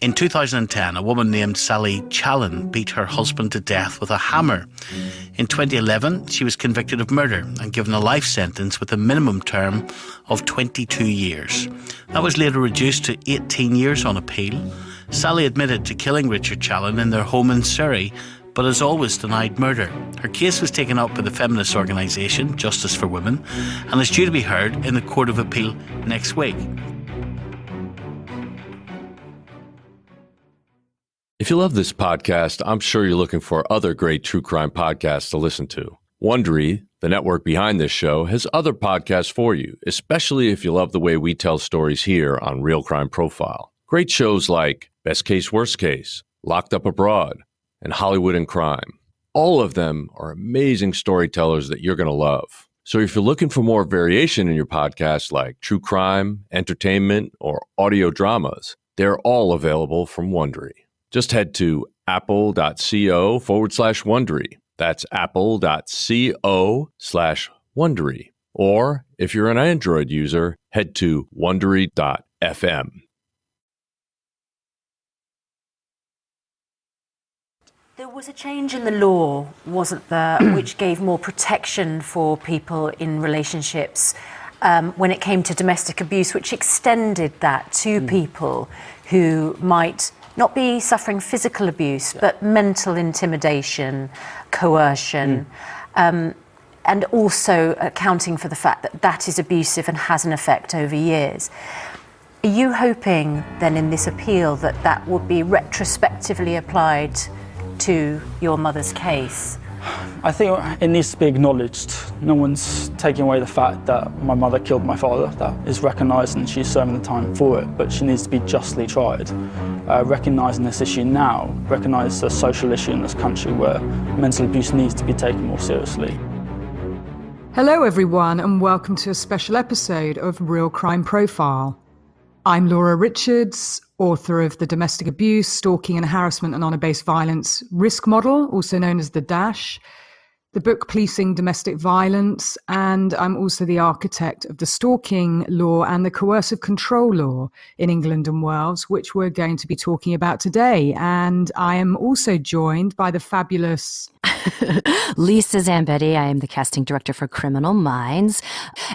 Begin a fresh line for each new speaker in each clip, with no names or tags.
In 2010, a woman named Sally Challen beat her husband to death with a hammer. In 2011, she was convicted of murder and given a life sentence with a minimum term of 22 years. That was later reduced to 18 years on appeal. Sally admitted to killing Richard Challen in their home in Surrey, but has always denied murder. Her case was taken up by the feminist organisation Justice for Women and is due to be heard in the Court of Appeal next week.
If you love this podcast, I'm sure you're looking for other great true crime podcasts to listen to. Wondery, the network behind this show, has other podcasts for you, especially if you love the way we tell stories here on Real Crime Profile. Great shows like Best Case, Worst Case, Locked Up Abroad, and Hollywood and Crime. All of them are amazing storytellers that you're going to love. So if you're looking for more variation in your podcast like true crime, entertainment, or audio dramas, they're all available from Wondery. Just head to apple.co/Wondery. That's apple.co/Wondery. Or if you're an Android user, head to Wondery.fm.
There was a change in the law, wasn't there, which gave more protection for people in relationships when it came to domestic abuse, which extended that to people who might not be suffering physical abuse, but mental intimidation, coercion, and also accounting for the fact that that is abusive and has an effect over years. Are you hoping then in this appeal that that would be retrospectively applied to your mother's case?
I think it needs to be acknowledged. No one's taking away the fact that my mother killed my father. That is recognised and she's serving the time for it, but she needs to be justly tried. Recognising this issue now, recognise a social issue in this country where mental abuse needs to be taken more seriously.
Hello everyone and welcome to a special episode of Real Crime Profile. I'm Laura Richards, author of the Domestic Abuse, Stalking and Harassment and Honour-Based Violence Risk Model, also known as the DASH, the book Policing Domestic Violence, and I'm also the architect of the stalking law and the coercive control law in England and Wales, which we're going to be talking about today. And I am also joined by the fabulous
Lisa Zambetti. I am the casting director for Criminal Minds.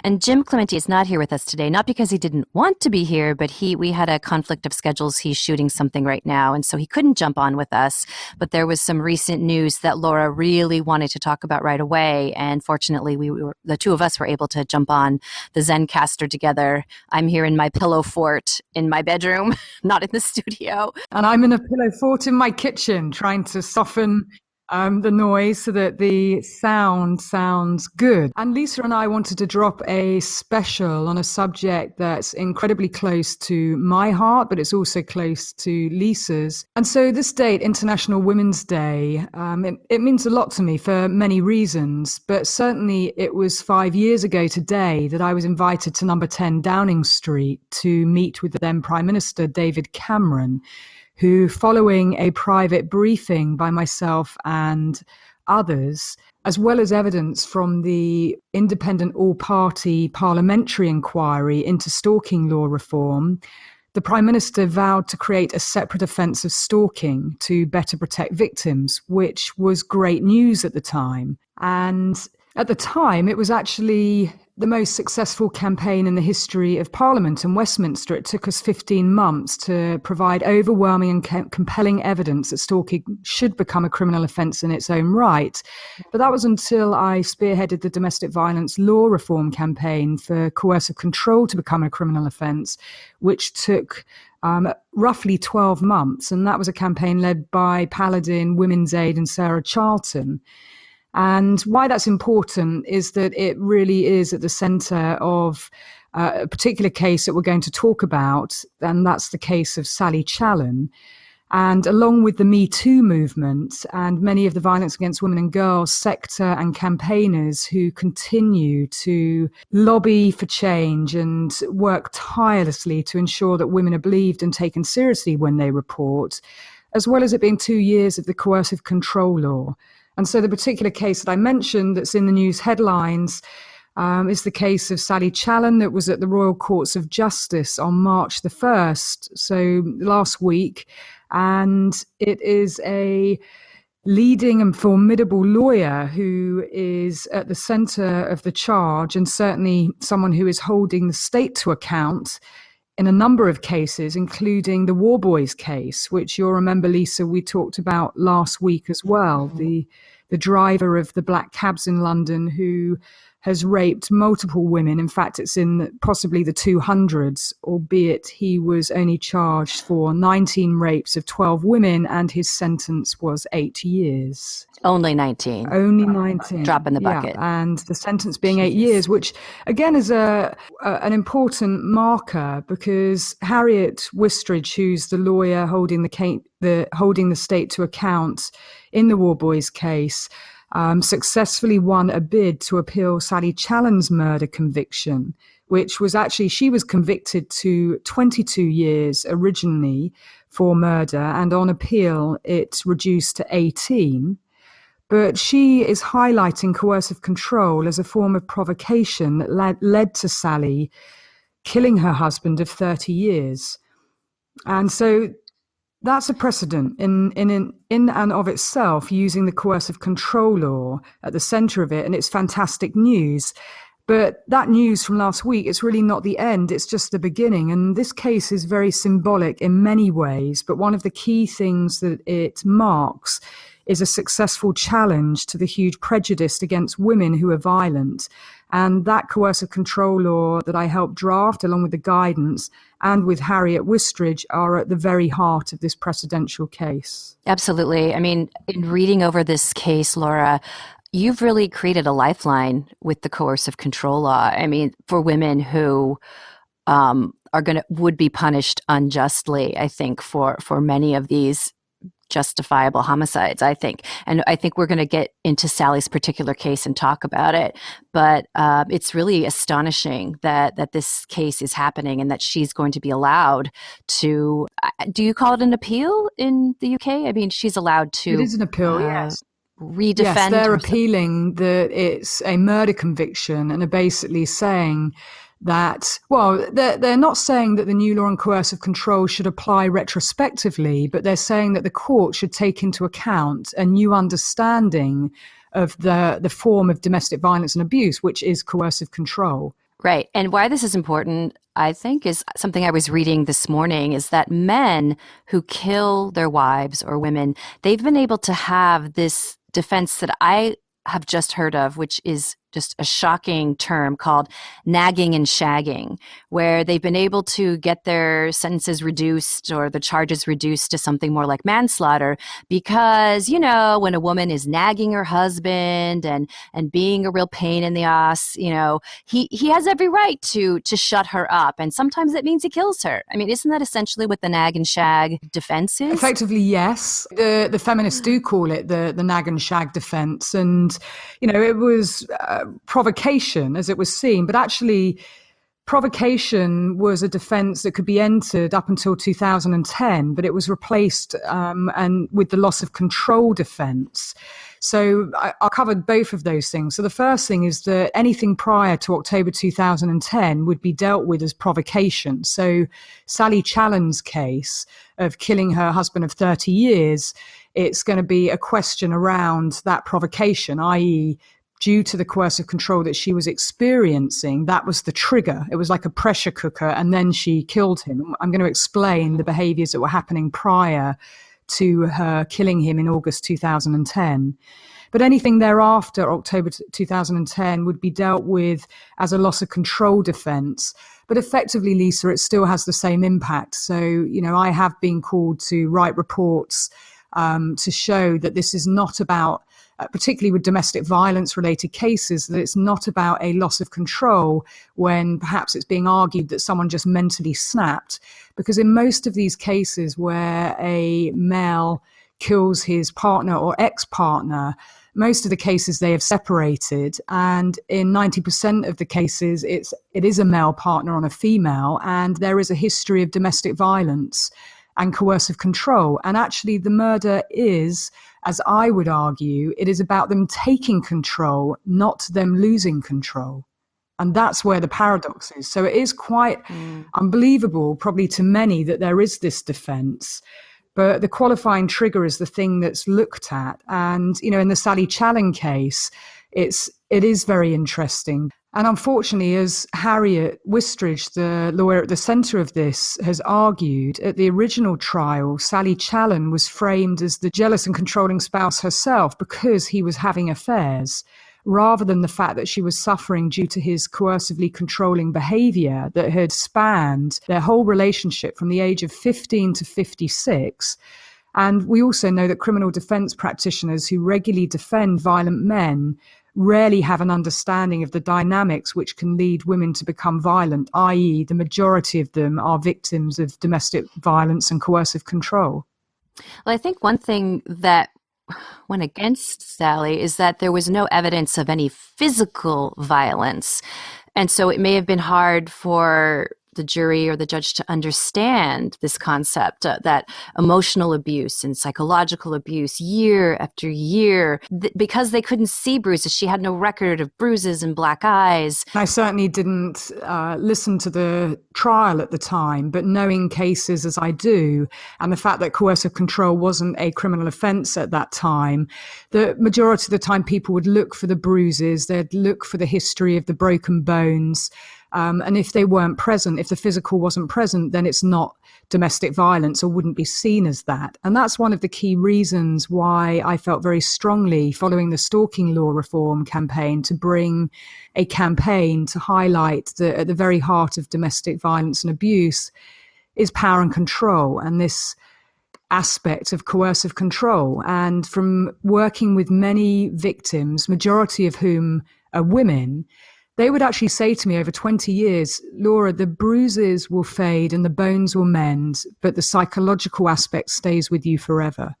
And Jim Clementi is not here with us today, not because he didn't want to be here, but we had a conflict of schedules. He's shooting something right now, and so he couldn't jump on with us. But there was some recent news that Laura really wanted to talk about right away, and fortunately, the two of us were able to jump on the Zencaster together. I'm here in my pillow fort in my bedroom, not in the studio.
And I'm in a pillow fort in my kitchen, trying to soften the noise so that the sound sounds good. And Lisa and I wanted to drop a special on a subject that's incredibly close to my heart, but it's also close to Lisa's. And so this date, International Women's Day, it means a lot to me for many reasons, but certainly it was 5 years ago today that I was invited to number 10 Downing Street to meet with the then Prime Minister David Cameron, who, following a private briefing by myself and others, as well as evidence from the independent all-party parliamentary inquiry into stalking law reform, the Prime Minister vowed to create a separate offence of stalking to better protect victims, which was great news at the time. And at the time, it was actually the most successful campaign in the history of Parliament and Westminster. It took us 15 months to provide overwhelming and compelling evidence that stalking should become a criminal offence in its own right. But that was until I spearheaded the domestic violence law reform campaign for coercive control to become a criminal offence, which took roughly 12 months. And that was a campaign led by Paladin, Women's Aid and Sarah Charlton. And why that's important is that it really is at the centre of a particular case that we're going to talk about, and that's the case of Sally Challen. And along with the Me Too movement and many of the violence against women and girls sector and campaigners who continue to lobby for change and work tirelessly to ensure that women are believed and taken seriously when they report, as well as it being 2 years of the coercive control law. And so the particular case that I mentioned that's in the news headlines is the case of Sally Challen that was at the Royal Courts of Justice on March the 1st, so last week. And it is a leading and formidable lawyer who is at the center of the charge, and certainly someone who is holding the state to account in a number of cases, including the War Boys case, which you'll remember, Lisa, we talked about last week as well. The driver of the black cabs in London who has raped multiple women. In fact, it's in possibly the 200s, albeit he was only charged for 19 rapes of 12 women, and his sentence was 8 years.
Only 19.
Only 19.
Drop in the bucket.
Yeah, and the sentence being 8 years, which again is an important marker, because Harriet Wistridge, who's the lawyer holding the state to account in the War Boys case, successfully won a bid to appeal Sally Challen's murder conviction, which was actually, she was convicted to 22 years originally for murder, and on appeal it's reduced to 18. But she is highlighting coercive control as a form of provocation that led to Sally killing her husband of 30 years. And so that's a precedent in and of itself, using the coercive control law at the center of it, and it's fantastic news. But that news from last week, it's really not the end, it's just the beginning. And this case is very symbolic in many ways, but one of the key things that it marks is a successful challenge to the huge prejudice against women who are violent. And that coercive control law that I helped draft, along with the guidance and with Harriet Wistridge, are at the very heart of this precedential case.
Absolutely. I mean, in reading over this case, Laura, you've really created a lifeline with the coercive control law. I mean, for women who would be punished unjustly, I think, for many of these justifiable homicides, I think. And I think we're going to get into Sally's particular case and talk about it. But it's really astonishing that this case is happening and that she's going to be allowed to, do you call it an appeal in the UK? I mean, she's allowed to.
It is an appeal, yes.
Redefend.
Yes, they're appealing that it's a murder conviction and are basically saying that, well, they're not saying that the new law on coercive control should apply retrospectively, but they're saying that the court should take into account a new understanding of the form of domestic violence and abuse, which is coercive control.
Right. And why this is important, I think, is something I was reading this morning, is that men who kill their wives or women, they've been able to have this defense that I have just heard of, which is just a shocking term called nagging and shagging, where they've been able to get their sentences reduced or the charges reduced to something more like manslaughter because, you know, when a woman is nagging her husband and being a real pain in the ass, you know, he has every right to shut her up. And sometimes that means he kills her. I mean, isn't that essentially what the nag and shag defense is?
Effectively, yes. The feminists do call it the nag and shag defense. And, you know, it was provocation as it was seen, but actually provocation was a defense that could be entered up until 2010, but it was replaced and with the loss of control defense. So I covered both of those things. So the first thing is that anything prior to October 2010 would be dealt with as provocation. So Sally Challen's case of killing her husband of 30 years, it's going to be a question around that provocation, i.e., due to the coercive control that she was experiencing, that was the trigger. It was like a pressure cooker, and then she killed him. I'm going to explain the behaviors that were happening prior to her killing him in August 2010. But anything thereafter, October 2010, would be dealt with as a loss of control defense. But effectively, Lisa, it still has the same impact. So, you know, I have been called to write reports to show that this is not about, particularly with domestic violence related cases, that it's not about a loss of control when perhaps it's being argued that someone just mentally snapped. Because in most of these cases where a male kills his partner or ex-partner, most of the cases they have separated, and in 90% of the cases it is a male partner on a female, and there is a history of domestic violence and coercive control. And actually the murder is, as I would argue, it is about them taking control, not them losing control. And that's where the paradox is. So it is quite unbelievable, probably to many, that there is this defense. But the qualifying trigger is the thing that's looked at. And, in the Sally Challen case, it is very interesting. And unfortunately, as Harriet Wistridge, the lawyer at the centre of this, has argued, at the original trial, Sally Challen was framed as the jealous and controlling spouse herself because he was having affairs, rather than the fact that she was suffering due to his coercively controlling behaviour that had spanned their whole relationship from the age of 15 to 56. And we also know that criminal defence practitioners who regularly defend violent men rarely have an understanding of the dynamics which can lead women to become violent, i.e. the majority of them are victims of domestic violence and coercive control.
Well, I think one thing that went against Sally is that there was no evidence of any physical violence. And so it may have been hard for the jury or the judge to understand this concept that emotional abuse and psychological abuse year after year, because they couldn't see bruises. She had no record of bruises and black eyes.
I certainly didn't listen to the trial at the time, but knowing cases as I do, and the fact that coercive control wasn't a criminal offence at that time, the majority of the time people would look for the bruises, they'd look for the history of the broken bones. And if they weren't present, if the physical wasn't present, then it's not domestic violence or wouldn't be seen as that. And that's one of the key reasons why I felt very strongly, following the stalking law reform campaign, to bring a campaign to highlight that at the very heart of domestic violence and abuse is power and control, and this aspect of coercive control. And from working with many victims, majority of whom are women, they would actually say to me over 20 years, Laura, the bruises will fade and the bones will mend, but the psychological aspect stays with you forever.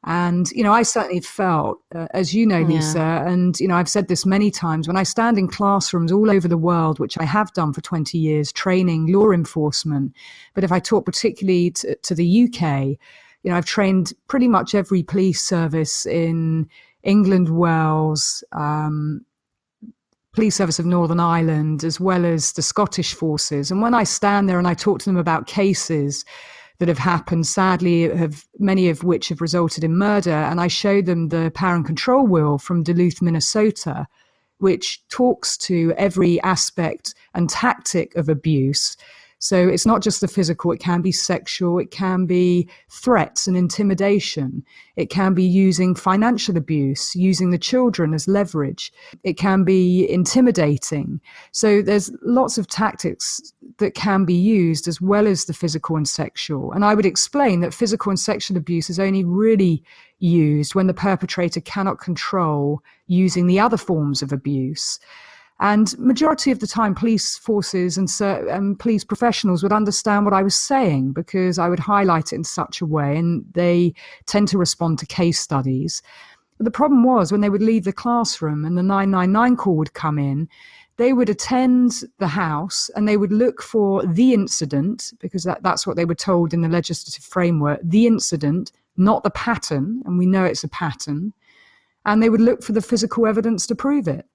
And, I certainly felt, as you know, Lisa, and, I've said this many times, when I stand in classrooms all over the world, which I have done for 20 years, training law enforcement, but if I talk particularly to the UK, I've trained pretty much every police service in England, Wales, Police Service of Northern Ireland, as well as the Scottish forces. And when I stand there and I talk to them about cases that have happened, sadly, many of which have resulted in murder, and I show them the power and control wheel from Duluth, Minnesota, which talks to every aspect and tactic of abuse. So it's not just the physical, it can be sexual, it can be threats and intimidation, it can be using financial abuse, using the children as leverage, it can be intimidating. So there's lots of tactics that can be used as well as the physical and sexual. And I would explain that physical and sexual abuse is only really used when the perpetrator cannot control using the other forms of abuse. And majority of the time, police forces and police professionals would understand what I was saying because I would highlight it in such a way, and they tend to respond to case studies. But the problem was when they would leave the classroom and the 999 call would come in, they would attend the house and they would look for the incident, because that's what they were told in the legislative framework, the incident, not the pattern, and we know it's a pattern, and they would look for the physical evidence to prove it.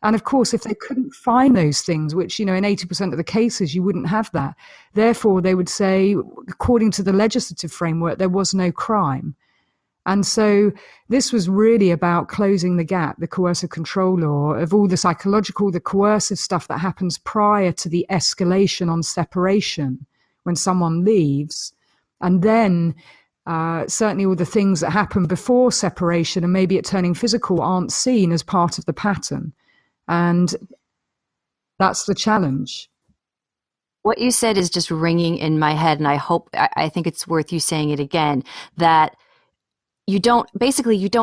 And of course, if they couldn't find those things, which, in 80% of the cases, you wouldn't have that. Therefore, they would say, according to the legislative framework, there was no crime. And so this was really about closing the gap, the coercive control law, of all the psychological, the coercive stuff that happens prior to the escalation on separation when someone leaves. And then certainly all the things that happen before separation and maybe it turning physical aren't seen as part of the pattern. And that's the challenge.
What you said is just ringing in my head, and I think it's worth you saying it again, that you don't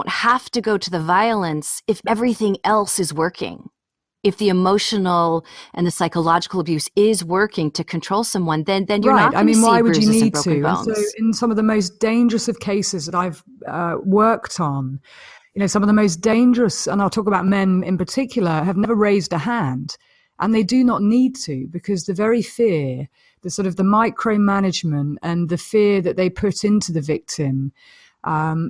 have to go to the violence if everything else is working. If the emotional and the psychological abuse is working to control someone, then you're
right.
not going to see
why would you
bruises
need
and broken
to?
bones.
And so in some of the most dangerous of cases that I've worked on, some of the most dangerous, and I'll talk about men in particular, have never raised a hand. And they do not need to, because the very fear, the sort of the micromanagement and the fear that they put into the victim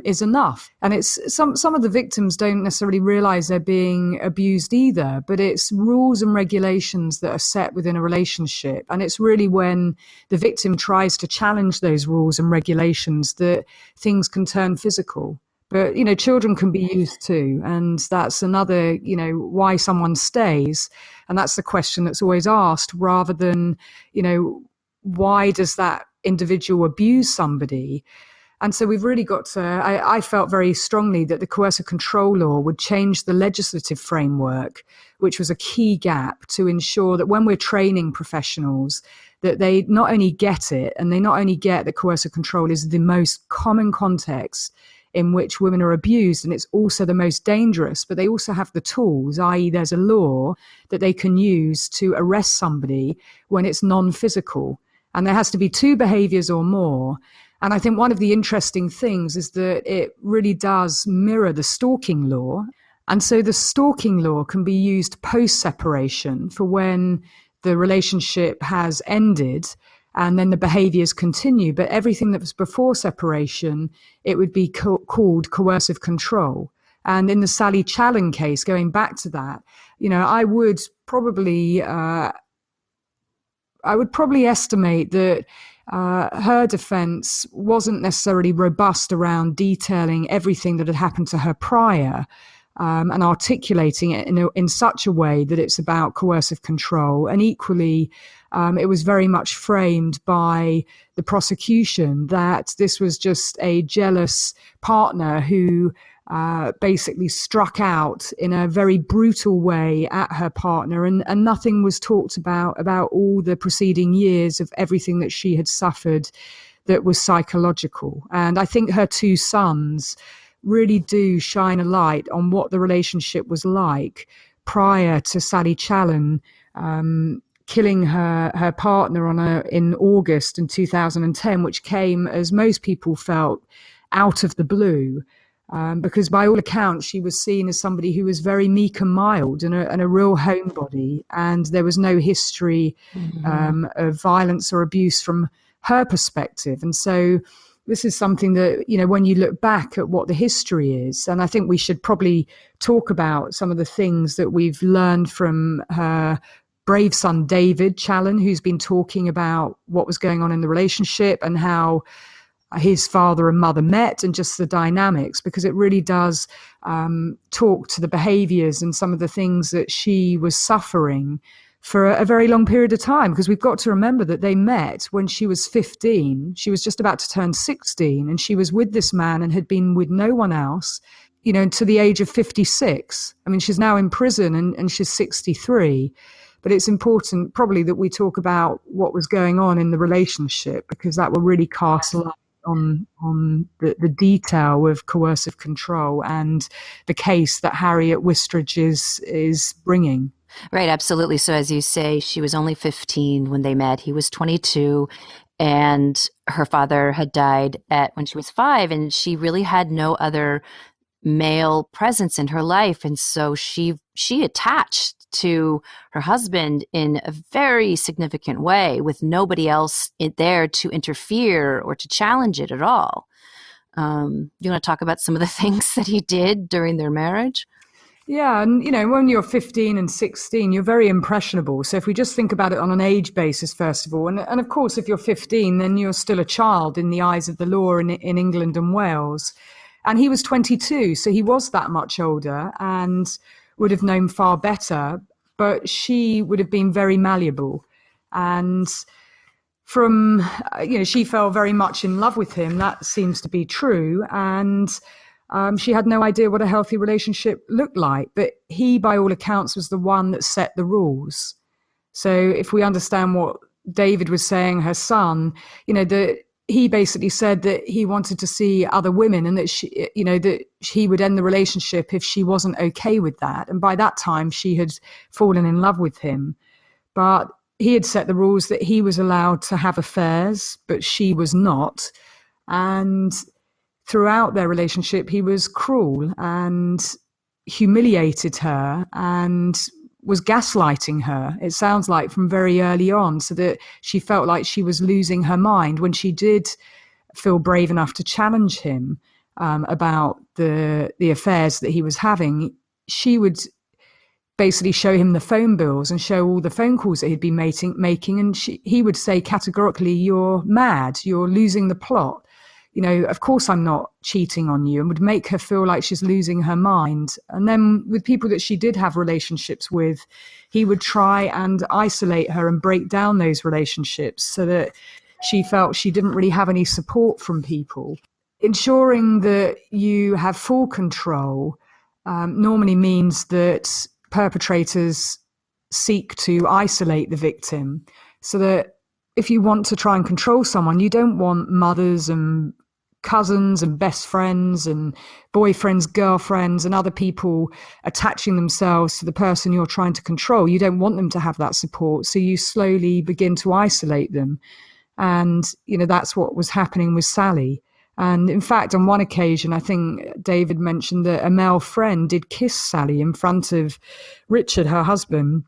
is enough. And it's some of the victims don't necessarily realize they're being abused either, but it's rules and regulations that are set within a relationship. And it's really when the victim tries to challenge those rules and regulations that things can turn physical. But, children can be used too. And that's another, why someone stays. And that's the question that's always asked, rather than, why does that individual abuse somebody? And so we've really got to, I felt very strongly that the coercive control law would change the legislative framework, which was a key gap to ensure that when we're training professionals, that they not only get it, and they not only get that coercive control is the most common context in which women are abused, and it's also the most dangerous, but they also have the tools, i.e. there's a law that they can use to arrest somebody when it's non-physical. And there has to be 2 behaviors or more. And I think one of the interesting things is that it really does mirror the stalking law. And so the stalking law can be used post-separation for when the relationship has ended and then the behaviors continue. But everything that was before separation, it would be called coercive control. And in the Sally Challen case, going back to that, I would probably estimate that her defense wasn't necessarily robust around detailing everything that had happened to her prior, and articulating it in such a way that it's about coercive control. And equally, it was very much framed by the prosecution that this was just a jealous partner who basically struck out in a very brutal way at her partner, and nothing was talked about all the preceding years of everything that she had suffered that was psychological. And I think her 2 sons really do shine a light on what the relationship was like prior to Sally Challen killing her partner in August in 2010, which came, as most people felt, out of the blue. Because by all accounts, she was seen as somebody who was very meek and mild and a real homebody. And there was no history of violence or abuse from her perspective. And so this is something that, when you look back at what the history is, and I think we should probably talk about some of the things that we've learned from her brave son, David Challen, who's been talking about what was going on in the relationship and how his father and mother met, and just the dynamics, because it really does talk to the behaviors and some of the things that she was suffering for a very long period of time. Because we've got to remember that they met when she was 15. She was just about to turn 16, and she was with this man and had been with no one else, to the age of 56. I mean, she's now in prison and she's 63. But it's important probably that we talk about what was going on in the relationship, because that will really cast light on the detail of coercive control and the case that Harriet Wistridge is bringing.
Right, absolutely. So as you say, she was only 15 when they met. He was 22, and her father had died when she was 5, and she really had no other male presence in her life. And so she attached to her husband in a very significant way, with nobody else there to interfere or to challenge it at all. You want to talk about some of the things that he did during their marriage?
Yeah, and when you're 15 and 16, you're very impressionable. So if we just think about it on an age basis, first of all, and of course, if you're 15, then you're still a child in the eyes of the law in England and Wales. And he was 22, so he was that much older and would have known far better, but she would have been very malleable. And she fell very much in love with him. That seems to be true. And she had no idea what a healthy relationship looked like. But he, by all accounts, was the one that set the rules. So if we understand what David was saying, her son, he basically said that he wanted to see other women, and that he would end the relationship if she wasn't okay with that. And by that time, she had fallen in love with him. But he had set the rules that he was allowed to have affairs, but she was not. And throughout their relationship, he was cruel and humiliated her and was gaslighting her, it sounds like, from very early on, so that she felt like she was losing her mind. When she did feel brave enough to challenge him about the affairs that he was having, she would basically show him the phone bills and show all the phone calls that he'd been making. And he would say categorically, "You're mad, you're losing the plot. Of course I'm not cheating on you," and would make her feel like she's losing her mind. And then with people that she did have relationships with, he would try and isolate her and break down those relationships so that she felt she didn't really have any support from people. Ensuring that you have full control normally means that perpetrators seek to isolate the victim, so that if you want to try and control someone, you don't want mothers and cousins and best friends and boyfriends, girlfriends and other people attaching themselves to the person you're trying to control. You don't want them to have that support, so you slowly begin to isolate them. And that's what was happening with Sally. And in fact, on one occasion, I think David mentioned that a male friend did kiss Sally in front of Richard, her husband.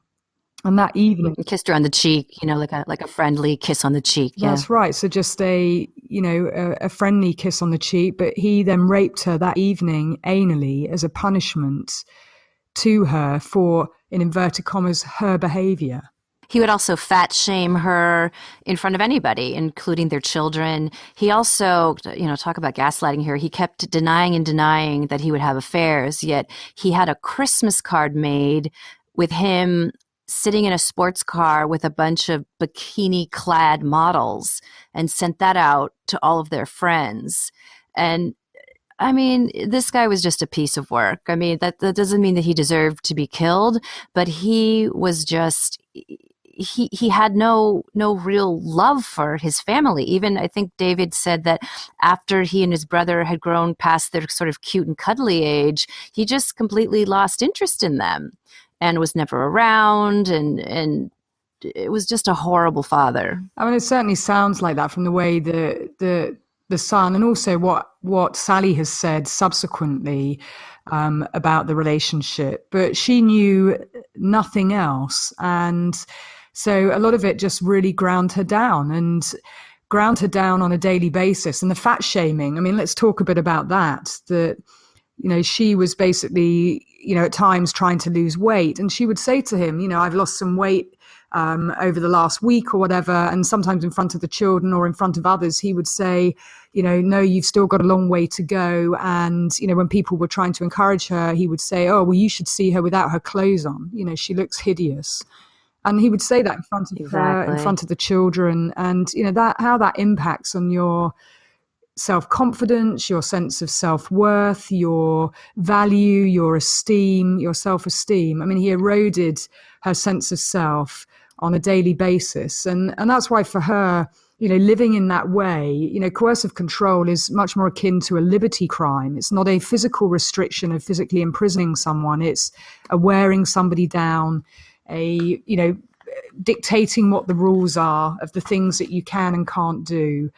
And that evening,
He kissed her on the cheek, like a friendly kiss on the cheek. Yeah.
That's right. So just a friendly kiss on the cheek. But he then raped her that evening anally as a punishment to her for, in inverted commas, her behavior.
He would also fat shame her in front of anybody, including their children. He also, talk about gaslighting here. He kept denying that he would have affairs, yet he had a Christmas card made with him sitting in a sports car with a bunch of bikini-clad models and sent that out to all of their friends. And I mean, this guy was just a piece of work. I mean, that doesn't mean that he deserved to be killed, but he was just... He had no real love for his family. Even I think David said that after he and his brother had grown past their sort of cute and cuddly age, he just completely lost interest in them and was never around, and it was just a horrible father.
I mean, it certainly sounds like that from the way the son, and also what Sally has said subsequently about the relationship. But she knew nothing else, and so a lot of it just really ground her down on a daily basis. And the fat shaming, I mean, let's talk a bit about that. She was basically, at times trying to lose weight. And she would say to him, I've lost some weight over the last week or whatever. And sometimes in front of the children or in front of others, he would say, no, you've still got a long way to go. And, when people were trying to encourage her, he would say, oh, well, you should see her without her clothes on. She looks hideous. And he would say that in front of her, in front of the children. And, how that impacts on your self-confidence, your sense of self-worth, your value, your esteem, your self-esteem. I mean, he eroded her sense of self on a daily basis. And that's why for her, living in that way, coercive control is much more akin to a liberty crime. It's not a physical restriction of physically imprisoning someone. It's a wearing somebody down, dictating what the rules are of the things that you can and can't do,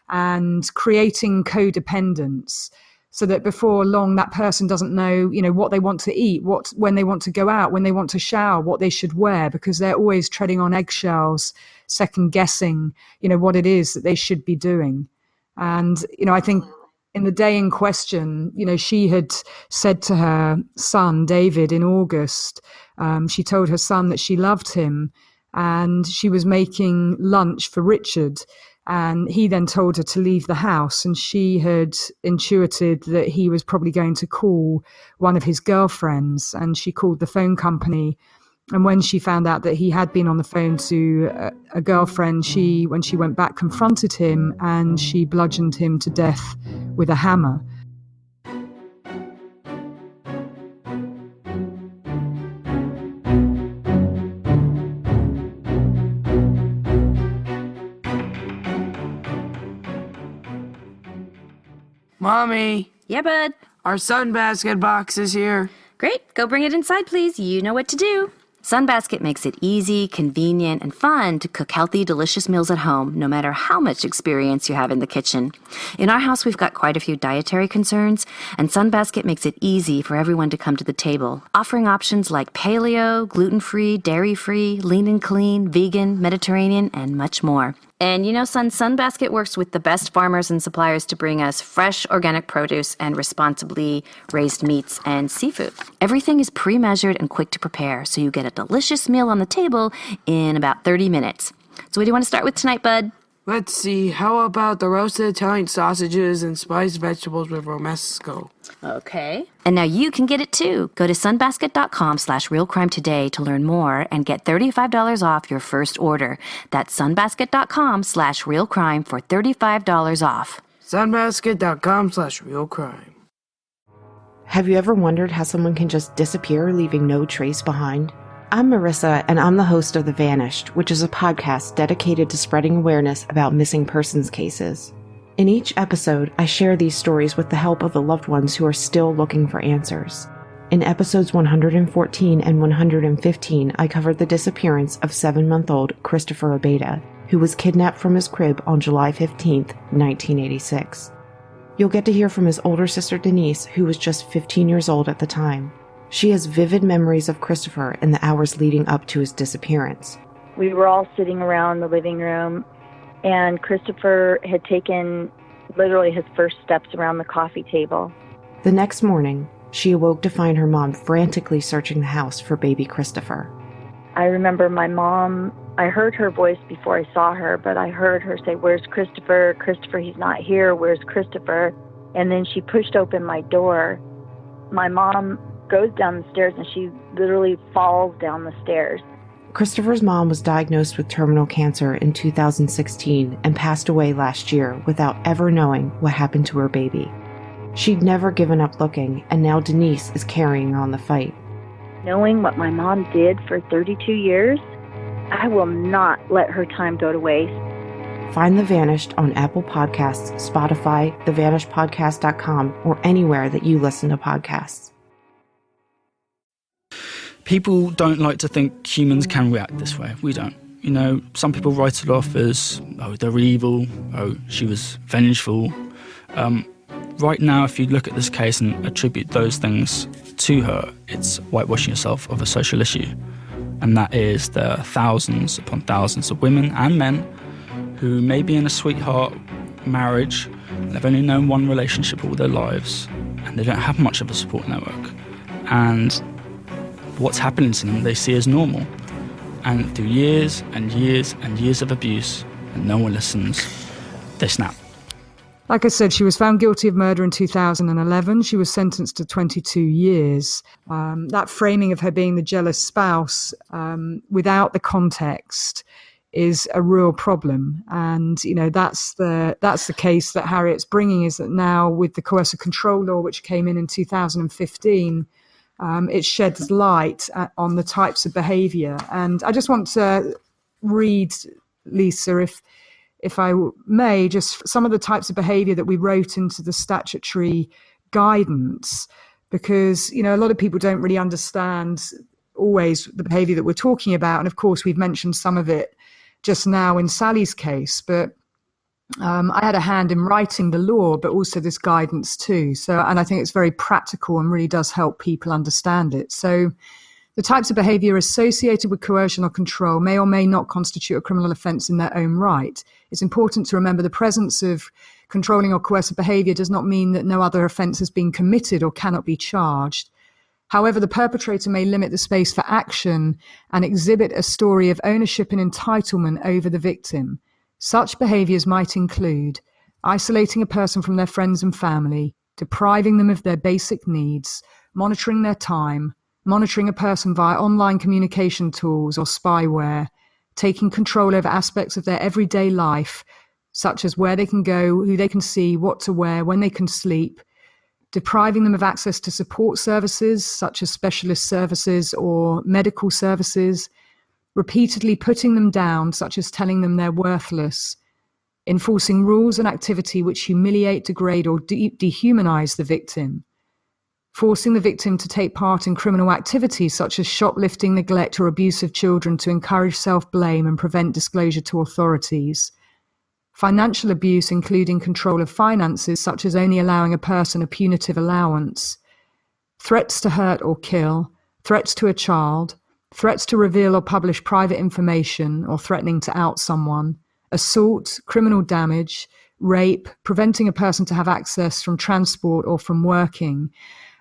and creating codependence so that before long that person doesn't know, what they want to eat, when they want to go out, when they want to shower, what they should wear, because they're always treading on eggshells, second guessing, what it is that they should be doing. And, I think in the day in question, she had said to her son, David, in August, she told her son that she loved him, and she was making lunch for Richard. And he then told her to leave the house, and she had intuited that he was probably going to call one of his girlfriends, and she called the phone company. And when she found out that he had been on the phone to a girlfriend, when she went back, confronted him, and she bludgeoned him to death with a hammer.
Mommy,
Yeah, bud.
our sunbasket box is here.
Great. Go bring it inside, please. You know what to do. Sunbasket makes it easy, convenient, and fun to cook healthy, delicious meals at home, no matter how much experience you have in the kitchen. In our house, we've got quite a few dietary concerns, and Sunbasket makes it easy for everyone to come to the table, offering options like paleo, gluten-free, dairy-free, lean and clean, vegan, Mediterranean, and much more. And son, Sunbasket works with the best farmers and suppliers to bring us fresh organic produce and responsibly raised meats and seafood. Everything is pre-measured and quick to prepare, so you get a delicious meal on the table in about 30 minutes. So what do you want to start with tonight, bud?
Let's see, how about the roasted Italian sausages and spiced vegetables with romesco?
Okay. And now you can get it too. Go to sunbasket.com/realcrime today to learn more and get $35 off your first order. That's sunbasket.com/realcrime for $35 off.
Sunbasket.com/realcrime.
Have you ever wondered how someone can just disappear, leaving no trace behind? I'm Marissa, and I'm the host of The Vanished, which is a podcast dedicated to spreading awareness about missing persons cases. In each episode, I share these stories with the help of the loved ones who are still looking for answers. In episodes 114 and 115, I covered the disappearance of 7-month-old Christopher Abeda, who was kidnapped from his crib on July 15, 1986. You'll get to hear from his older sister Denise, who was just 15 years old at the time. She has vivid memories of Christopher in the hours leading up to his disappearance.
We were all sitting around the living room, and Christopher had taken literally his first steps around the coffee table.
The next morning, she awoke to find her mom frantically searching the house for baby Christopher.
I remember my mom, I heard her voice before I saw her, but I heard her say, "Where's Christopher? Christopher, he's not here. Where's Christopher?" And then she pushed open my door. My mom goes down the stairs and she literally falls down the stairs.
Christopher's mom was diagnosed with terminal cancer in 2016 and passed away last year without ever knowing what happened to her baby. She'd never given up looking, and now Denise is carrying on the fight.
Knowing what my mom did for 32 years, I will not let her time go to waste.
Find The Vanished on Apple Podcasts, Spotify, thevanishedpodcast.com, or anywhere that you listen to podcasts.
People don't like to think humans can react this way. We don't. Some people write it off as, oh, they're evil, oh, she was vengeful. Right now, if you look at this case and attribute those things to her, it's whitewashing yourself of a social issue. And that is there are thousands upon thousands of women and men who may be in a sweetheart marriage, and they've only known one relationship all their lives, and they don't have much of a support network. And what's happening to them they see as normal. And through years and years and years of abuse, and no one listens, they snap.
Like I said, she was found guilty of murder in 2011. She was sentenced to 22 years. That framing of her being the jealous spouse without the context is a real problem. And, that's the case that Harriet's bringing, is that now with the coercive control law, which came in 2015, it sheds light on the types of behaviour. And I just want to read, Lisa, if I may, just some of the types of behaviour that we wrote into the statutory guidance, because, a lot of people don't really understand always the behaviour that we're talking about. And of course, we've mentioned some of it just now in Sally's case, but I had a hand in writing the law, but also this guidance too. And I think it's very practical and really does help people understand it. So the types of behaviour associated with coercion or control may or may not constitute a criminal offence in their own right. It's important to remember the presence of controlling or coercive behaviour does not mean that no other offence has been committed or cannot be charged. However, the perpetrator may limit the space for action and exhibit a story of ownership and entitlement over the victim. Such behaviours might include isolating a person from their friends and family, depriving them of their basic needs, monitoring their time, monitoring a person via online communication tools or spyware, taking control over aspects of their everyday life, such as where they can go, who they can see, what to wear, when they can sleep, depriving them of access to support services, such as specialist services or medical services, repeatedly putting them down, such as telling them they're worthless, enforcing rules and activity which humiliate, degrade, or dehumanize the victim, forcing the victim to take part in criminal activities such as shoplifting, neglect, or abuse of children to encourage self-blame and prevent disclosure to authorities, financial abuse including control of finances such as only allowing a person a punitive allowance, threats to hurt or kill, threats to a child, threats to reveal or publish private information or threatening to out someone, assault, criminal damage, rape, preventing a person to have access from transport or from working.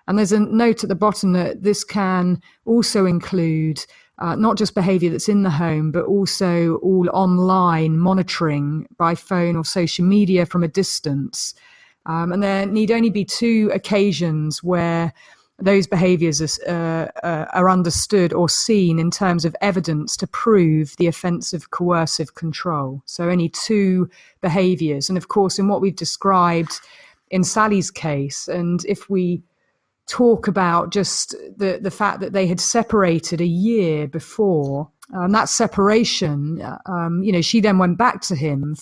And there's a note at the bottom that this can also include not just behavior that's in the home, but also all online monitoring by phone or social media from a distance. And there need only be 2 occasions where those behaviors are understood or seen in terms of evidence to prove the offense of coercive control. So only 2 behaviors. And of course, in what we've described in Sally's case, and if we talk about just the fact that they had separated a year before, that separation, she then went back to him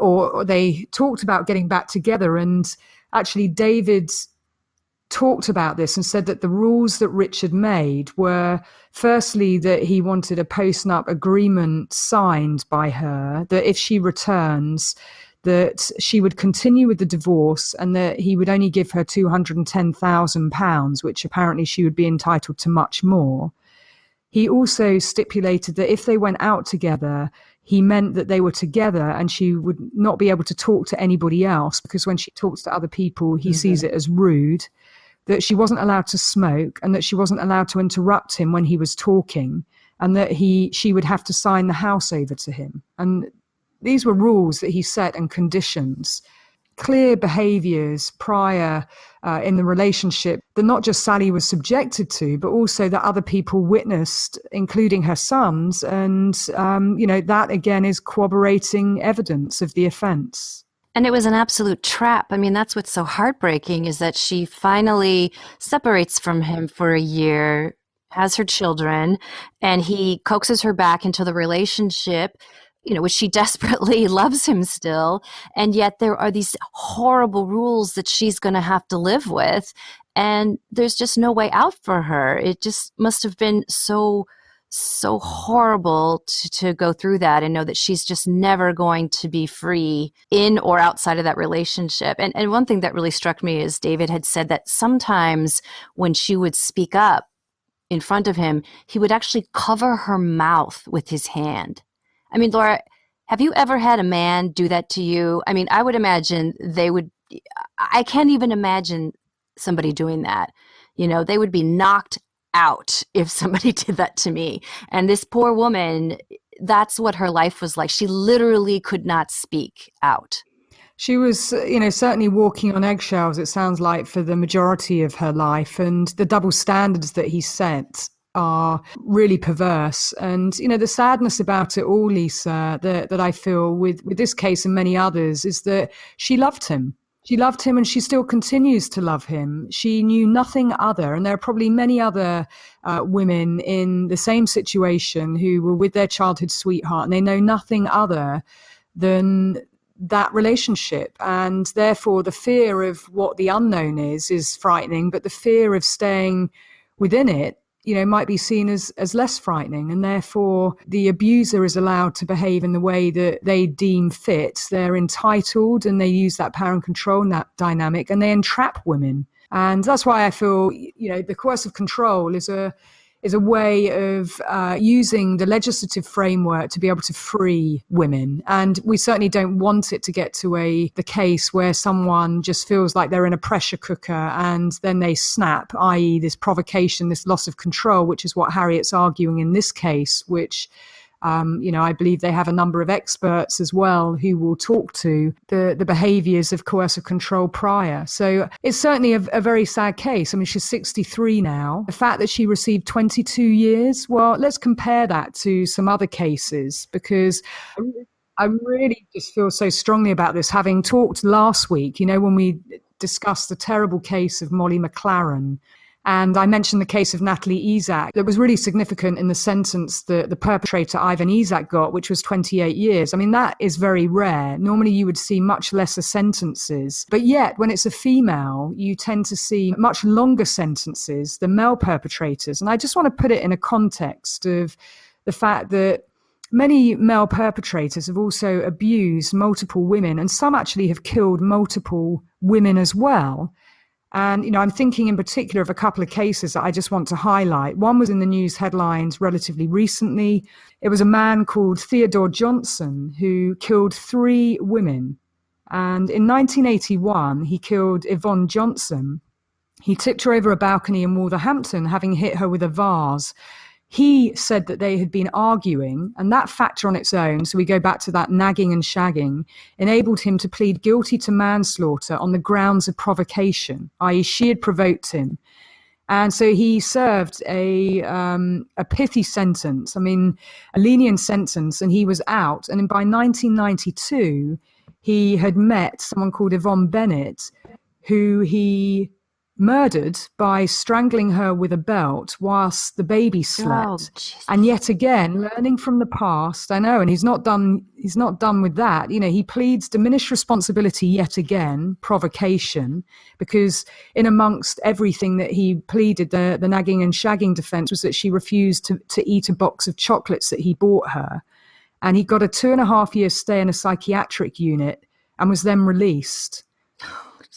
or they talked about getting back together. And actually, David talked about this and said that the rules that Richard made were, firstly, that he wanted a post-nup agreement signed by her, that if she returns, that she would continue with the divorce and that he would only give her £210,000, which apparently she would be entitled to much more. He also stipulated that if they went out together, he meant that they were together and she would not be able to talk to anybody else, because when she talks to other people, he sees it as rude, that she wasn't allowed to smoke and that she wasn't allowed to interrupt him when he was talking, and that she would have to sign the house over to him. And these were rules that he set and conditions, clear behaviors prior in the relationship that not just Sally was subjected to, but also that other people witnessed, including her sons. And, that again is corroborating evidence of the offense.
And it was an absolute trap. I mean, that's what's so heartbreaking, is that she finally separates from him for a year, has her children, and he coaxes her back into the relationship, which she desperately loves him still. And yet there are these horrible rules that she's going to have to live with. And there's just no way out for her. It just must have been so horrible to go through that and know that she's just never going to be free in or outside of that relationship. And one thing that really struck me is David had said that sometimes when she would speak up in front of him, he would actually cover her mouth with his hand. I mean, Laura, have you ever had a man do that to you? I mean, I would imagine I can't even imagine somebody doing that. They would be knocked out if somebody did that to me. And this poor woman, that's what her life was like. She literally could not speak out.
She was, certainly walking on eggshells, it sounds like, for the majority of her life. And the double standards that he set are really perverse. And, the sadness about it all, Lisa, that I feel with this case and many others, is that she loved him. She loved him and she still continues to love him. She knew nothing other, and there are probably many other women in the same situation who were with their childhood sweetheart, and they know nothing other than that relationship. And therefore the fear of what the unknown is frightening, but the fear of staying within it, might be seen as less frightening. And therefore the abuser is allowed to behave in the way that they deem fit. They're entitled and they use that power and control dynamic, and they entrap women. And that's why I feel, the coercive control is a way of using the legislative framework to be able to free women. And we certainly don't want it to get to the case where someone just feels like they're in a pressure cooker and then they snap, i.e. this provocation, this loss of control, which is what Harriet's arguing in this case, which I believe they have a number of experts as well who will talk to the behaviors of coercive control prior. So it's certainly a very sad case. I mean, she's 63 now. The fact that she received 22 years, well, let's compare that to some other cases, because I really just feel so strongly about this, having talked last week, when we discussed the terrible case of Molly McLaren. And I mentioned the case of Natalie Isaac that was really significant in the sentence that the perpetrator, Ivan Isaac, got, which was 28 years. I mean, that is very rare. Normally you would see much lesser sentences. But yet, when it's a female, you tend to see much longer sentences than male perpetrators. And I just want to put it in a context of the fact that many male perpetrators have also abused multiple women, and some actually have killed multiple women as well. And, I'm thinking in particular of a couple of cases that I just want to highlight. One was in the news headlines relatively recently. It was a man called Theodore Johnson who killed 3 women. And in 1981, he killed Yvonne Johnson. He tipped her over a balcony in Wolverhampton, having hit her with a vase. He said that they had been arguing, and that factor on its own, so we go back to that nagging and shagging, enabled him to plead guilty to manslaughter on the grounds of provocation, i.e. she had provoked him. And so he served a pithy sentence, a lenient sentence, and he was out. And by 1992, he had met someone called Yvonne Bennett, who he murdered by strangling her with a belt whilst the baby slept. And yet again, learning from the past, I know, and he's not done with that. He pleads diminished responsibility yet again, provocation, because in amongst everything that he pleaded, the nagging and shagging defense was that she refused to eat a box of chocolates that he bought her. And he got a 2.5-year stay in a psychiatric unit and was then released.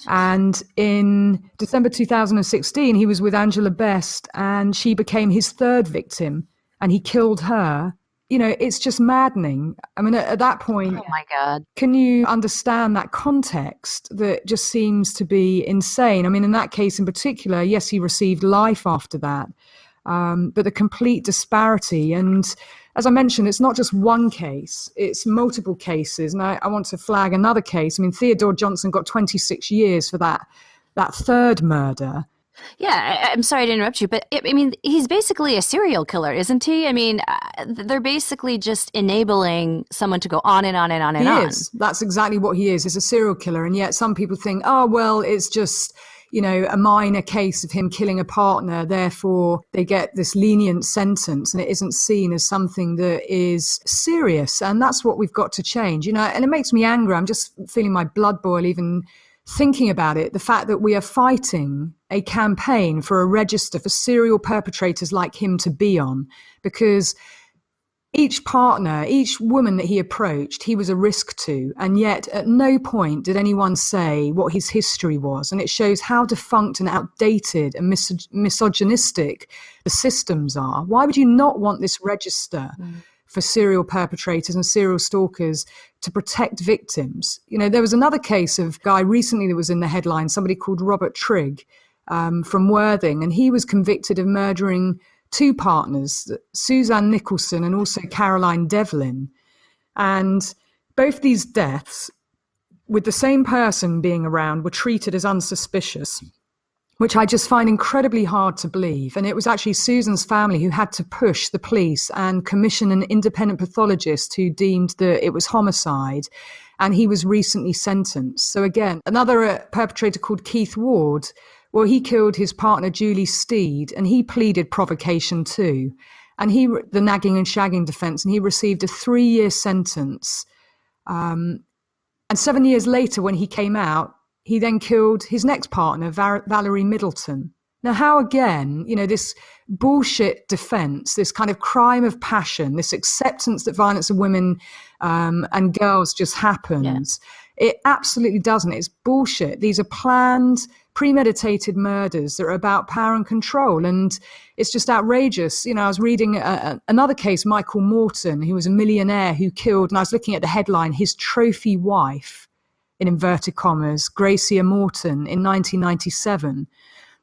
And in December 2016, he was with Angela Best, and she became his 3rd victim, and he killed her. It's just maddening. At that point,
Oh my God.
Can you understand that context that just seems to be insane? In that case in particular, yes, he received life after that, but the complete disparity. And as I mentioned, it's not just one case, it's multiple cases. And I want to flag another case. Theodore Johnson got 26 years for that 3rd murder.
Yeah, I'm sorry to interrupt you, but he's basically a serial killer, isn't he? They're basically just enabling someone to go on and on and on and on.
He is. That's exactly what he is. He's a serial killer. And yet some people think, oh, well, it's just a minor case of him killing a partner, therefore they get this lenient sentence, and it isn't seen as something that is serious. And that's what we've got to change, and it makes me angry. I'm just feeling my blood boil even thinking about it. The fact that we are fighting a campaign for a register for serial perpetrators like him to be on, because each partner, each woman that he approached, he was a risk to. And yet at no point did anyone say what his history was. And it shows how defunct and outdated and misogynistic the systems are. Why would you not want this register for serial perpetrators and serial stalkers to protect victims? There was another case of a guy recently that was in the headlines, somebody called Robert Trigg from Worthing, and he was convicted of murdering 2 partners, Suzanne Nicholson and also Caroline Devlin. And both these deaths, with the same person being around, were treated as unsuspicious, which I just find incredibly hard to believe. And it was actually Susan's family who had to push the police and commission an independent pathologist who deemed that it was homicide. And he was recently sentenced. So again, another perpetrator called Keith Ward, well, he killed his partner, Julie Steed, and he pleaded provocation too. And the nagging and shagging defense, and he received a 3-year sentence. And 7 years later, when he came out, he then killed his next partner, Valerie Middleton. Now, how again, this bullshit defense, this kind of crime of passion, this acceptance that violence of women and girls just happens, it absolutely doesn't. It's bullshit. These are planned, premeditated murders that are about power and control. And it's just outrageous. I was reading another case, Michael Morton, who was a millionaire who killed, and I was looking at the headline, his trophy wife, in inverted commas, Gracia Morton, in 1997.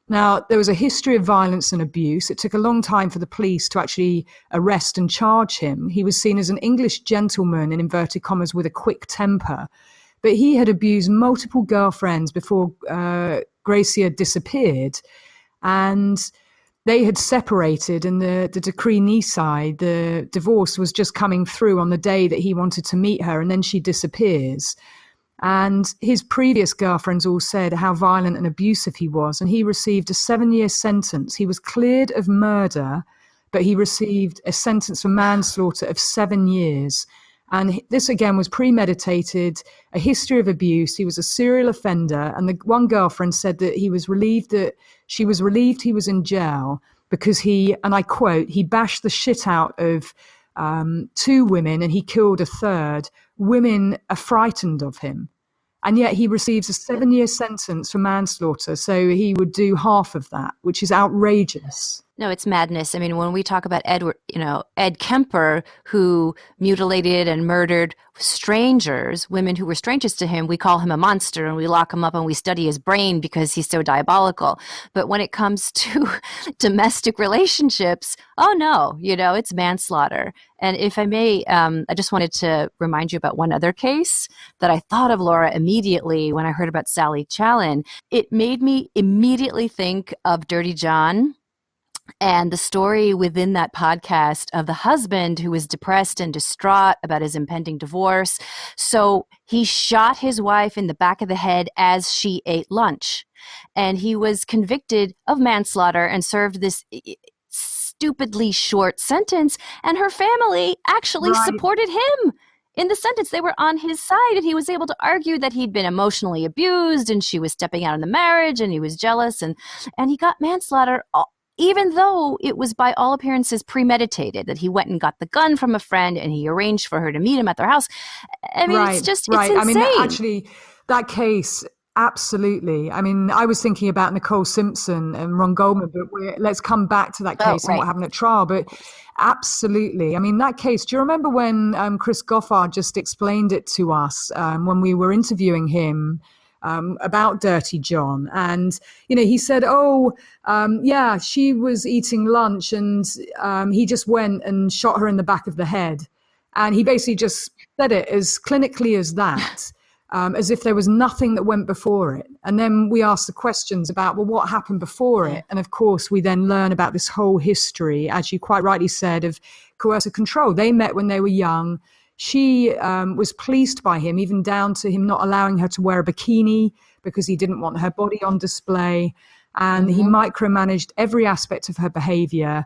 Now, there was a history of violence and abuse. It took a long time for the police to actually arrest and charge him. He was seen as an English gentleman, in inverted commas, with a quick temper. But he had abused multiple girlfriends before Gracia disappeared. And they had separated, and the decree nisi, the divorce, was just coming through on the day that he wanted to meet her, and then she disappears. And his previous girlfriends all said how violent and abusive he was, and he received a 7-year sentence. He was cleared of murder, but he received a sentence for manslaughter of 7 years. And this, again, was premeditated, a history of abuse. He was a serial offender. And the one girlfriend said that she was relieved he was in jail because he, and I quote, he bashed the shit out of 2 women and he killed a third. Women are frightened of him. And yet he receives a 7-year sentence for manslaughter. So he would do half of that, which is outrageous.
No, it's madness. I mean, when we talk about Ed Kemper, who mutilated and murdered strangers, women who were strangers to him, we call him a monster and we lock him up and we study his brain because he's so diabolical. But when it comes to domestic relationships, oh no, it's manslaughter. And if I may, I just wanted to remind you about one other case that I thought of, Laura, immediately when I heard about Sally Challen. It made me immediately think of Dirty John. And the story within that podcast of the husband who was depressed and distraught about his impending divorce. So he shot his wife in the back of the head as she ate lunch. And he was convicted of manslaughter and served this stupidly short sentence. And her family actually supported him in the sentence. They were on his side, and he was able to argue that he'd been emotionally abused and she was stepping out in the marriage and he was jealous. And he got manslaughter even though it was by all appearances premeditated, that he went and got the gun from a friend and he arranged for her to meet him at their house. I mean, it's insane.
I mean, actually, that case, absolutely. I mean, I was thinking about Nicole Simpson and Ron Goldman, but let's come back to that case and what happened at trial. But absolutely. I mean, that case, do you remember when Chris Goffard just explained it to us when we were interviewing him? About Dirty John. And, he said, she was eating lunch and he just went and shot her in the back of the head. And he basically just said it as clinically as that, as if there was nothing that went before it. And then we asked the questions about, well, what happened before it? And of course, we then learn about this whole history, as you quite rightly said, of coercive control. They met when they were young. She was pleased by him, even down to him not allowing her to wear a bikini because he didn't want her body on display. And he micromanaged every aspect of her behavior.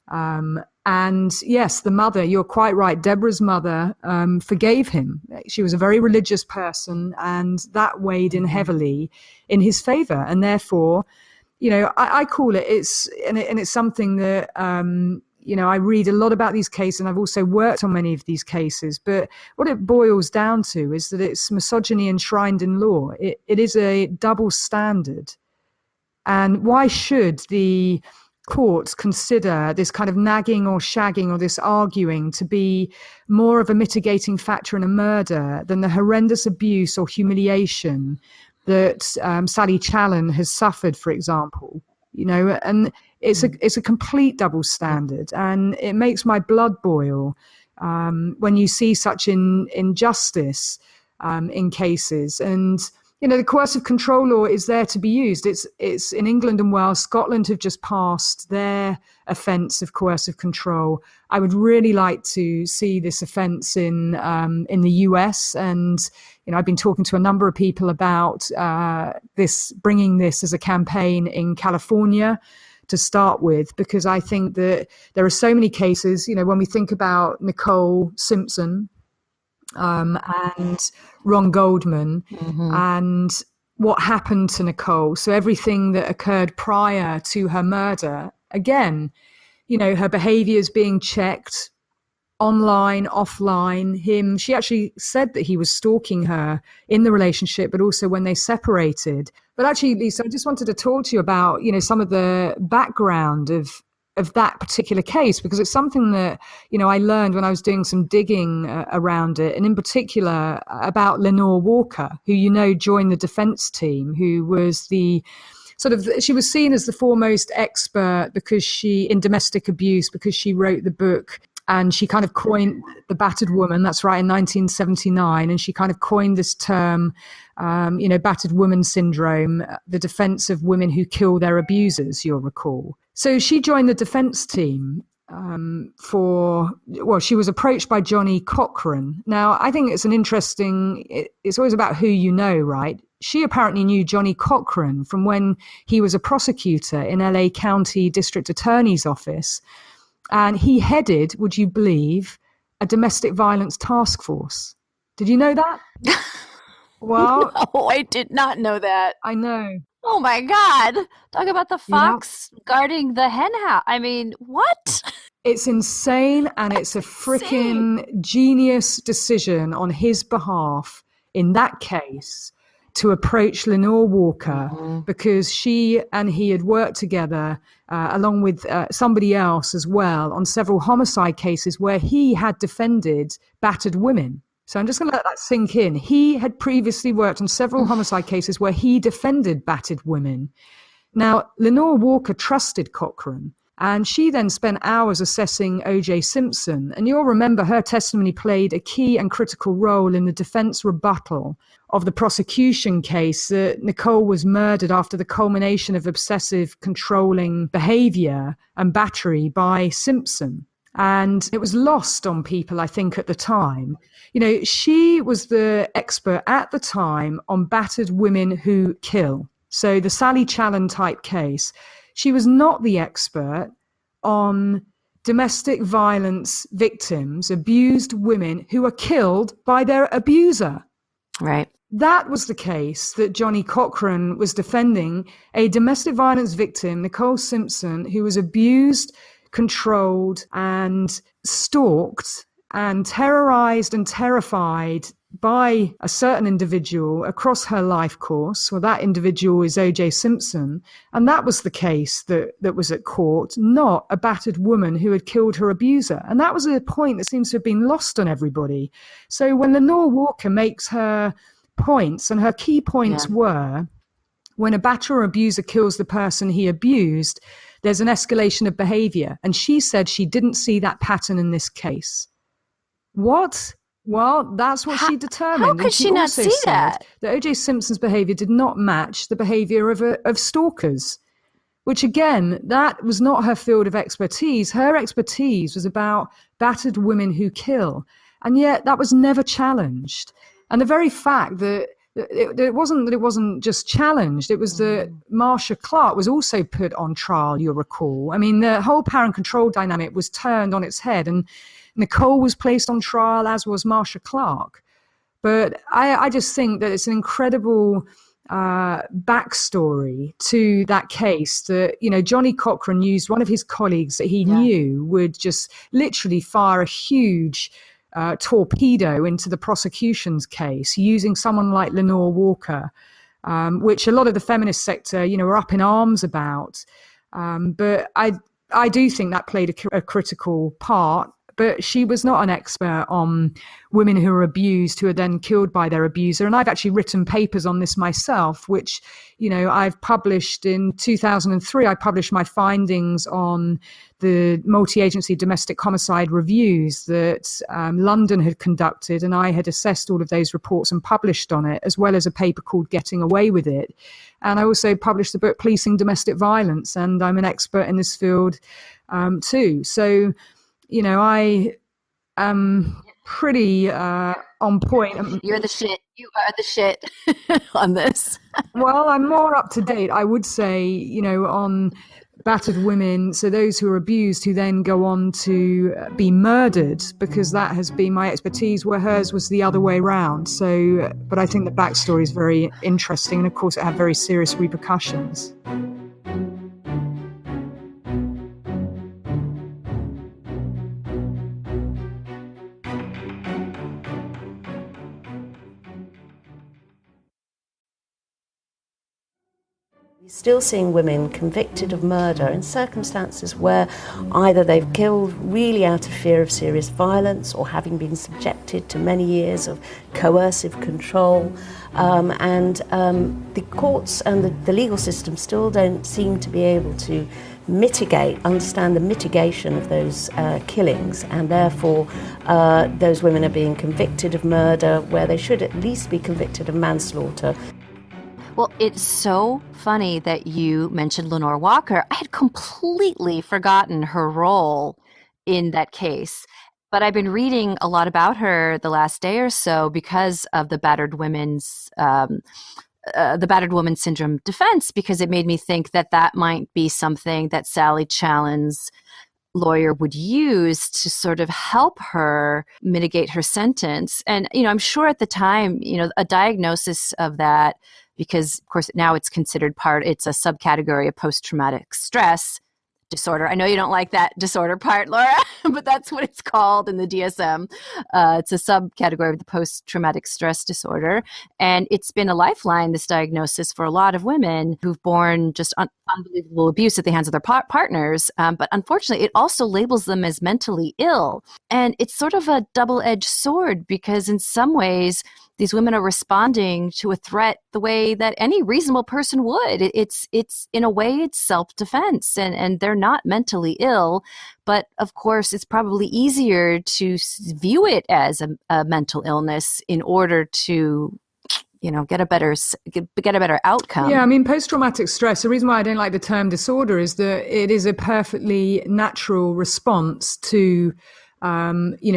And yes, the mother, you're quite right, Deborah's mother forgave him. She was a very religious person, and that weighed in heavily in his favor. And therefore, I call it, it's something that, I read a lot about these cases, and I've also worked on many of these cases. But what it boils down to is that it's misogyny enshrined in law. It is a double standard. And why should the courts consider this kind of nagging or shagging or this arguing to be more of a mitigating factor in a murder than the horrendous abuse or humiliation that Sally Challen has suffered, for example? And it's a complete double standard, and it makes my blood boil when you see such injustice in cases. And the coercive control law is there to be used. It's in England and Wales. Scotland have just passed their offence of coercive control. I would really like to see this offence in the US, and I've been talking to a number of people about bringing this as a campaign in California to start with, because I think that there are so many cases. When we think about Nicole Simpson and Ron Goldman and what happened to Nicole, so everything that occurred prior to her murder, again, her behavior is being checked online, offline. She actually said that he was stalking her in the relationship, but also when they separated. But actually, Lisa, I just wanted to talk to you about, some of the background of that particular case, because it's something that, I learned when I was doing some digging around it, and in particular about Lenore Walker, who, joined the defense team, who was she was seen as the foremost expert in domestic abuse because she wrote the book. And she kind of coined the battered woman, that's right, in 1979. And she kind of coined this term, battered woman syndrome, the defense of women who kill their abusers, you'll recall. So she joined the defense team she was approached by Johnny Cochran. Now, I think it's it's always about who you know, right? She apparently knew Johnny Cochran from when he was a prosecutor in LA County District Attorney's Office. And he headed, would you believe, a domestic violence task force. Did you know that? Well,
no, I did not know that.
I know.
Oh my God. Talk about the fox guarding the hen house. I mean, what?
It's insane, and it's a freaking genius decision on his behalf in that case to approach Lenore Walker because she and he had worked together along with somebody else as well on several homicide cases where he had defended battered women. So I'm just going to let that sink in. He had previously worked on several homicide cases where he defended battered women. Now, Lenore Walker trusted Cochran, and she then spent hours assessing OJ Simpson. And you'll remember her testimony played a key and critical role in the defense rebuttal of the prosecution case that Nicole was murdered after the culmination of obsessive controlling behavior and battery by Simpson. And it was lost on people, I think, at the time. You know, she was the expert at the time on battered women who kill. So the Sally Challen type case. She was not the expert on domestic violence victims, abused women who are killed by their abuser.
Right.
That was the case that Johnny Cochran was defending, a domestic violence victim, Nicole Simpson, who was abused, controlled, and stalked and terrorized and terrified by a certain individual across her life course. Well, that individual is OJ Simpson. And that was the case that was at court, not a battered woman who had killed her abuser. And that was a point that seems to have been lost on everybody. So when Lenore Walker makes her points, and her key points were, when a batterer or abuser kills the person he abused, there's an escalation of behavior. And she said she didn't see that pattern in this case. What? Well, that's what she determined.
How could she not see that?
That O.J. Simpson's behavior did not match the behavior of stalkers, which again, that was not her field of expertise. Her expertise was about battered women who kill. And yet that was never challenged. And the very fact that it wasn't just challenged, it was that Marsha Clark was also put on trial, you'll recall. I mean, the whole power and control dynamic was turned on its head, and Nicole was placed on trial, as was Marsha Clark. But I just think that it's an incredible backstory to that case that, you know, Johnny Cochran used one of his colleagues that he knew would just literally fire a huge torpedo into the prosecution's case, using someone like Lenore Walker, which a lot of the feminist sector, you know, were up in arms about. But I do think that played a critical part. But she was not an expert on women who are abused, who are then killed by their abuser. And I've actually written papers on this myself, which, you know, I've published in 2003. I published my findings on the multi-agency domestic homicide reviews that London had conducted. And I had assessed all of those reports and published on it, as well as a paper called Getting Away with It. And I also published the book Policing Domestic Violence. And I'm an expert in this field too. So, you know, I am pretty on point.
You're the shit. You are the shit on this.
Well, I'm more up to date, I would say, you know, on battered women. So those who are abused, who then go on to be murdered, because that has been my expertise, where hers was the other way around. So, but I think the backstory is very interesting. And of course, it had very serious repercussions.
Still seeing women convicted of murder in circumstances where either they've killed really out of fear of serious violence, or having been subjected to many years of coercive control. The courts and the legal system still don't seem to be able to understand the mitigation of those killings, and therefore those women are being convicted of murder where they should at least be convicted of manslaughter.
Well, it's so funny that you mentioned Lenore Walker. I had completely forgotten her role in that case, but I've been reading a lot about her the last day or so because of the battered woman syndrome defense, because it made me think that that might be something that Sally Challen's lawyer would use to sort of help her mitigate her sentence. And, you know, I'm sure at the time, you know, a diagnosis of that, because of course now it's considered it's a subcategory of post-traumatic stress, disorder. I know you don't like that disorder part, Laura, but that's what it's called in the DSM. It's a subcategory of the post-traumatic stress disorder. And it's been a lifeline, this diagnosis, for a lot of women who've borne just unbelievable abuse at the hands of their partners. But unfortunately, it also labels them as mentally ill. And it's sort of a double-edged sword because in some ways, these women are responding to a threat the way that any reasonable person would. It's in a way, it's self-defense, and they're not mentally ill. But of course, it's probably easier to view it as a mental illness in order to, get a better outcome.
Yeah, I mean, post-traumatic stress, the reason why I don't like the term disorder is that it is a perfectly natural response to,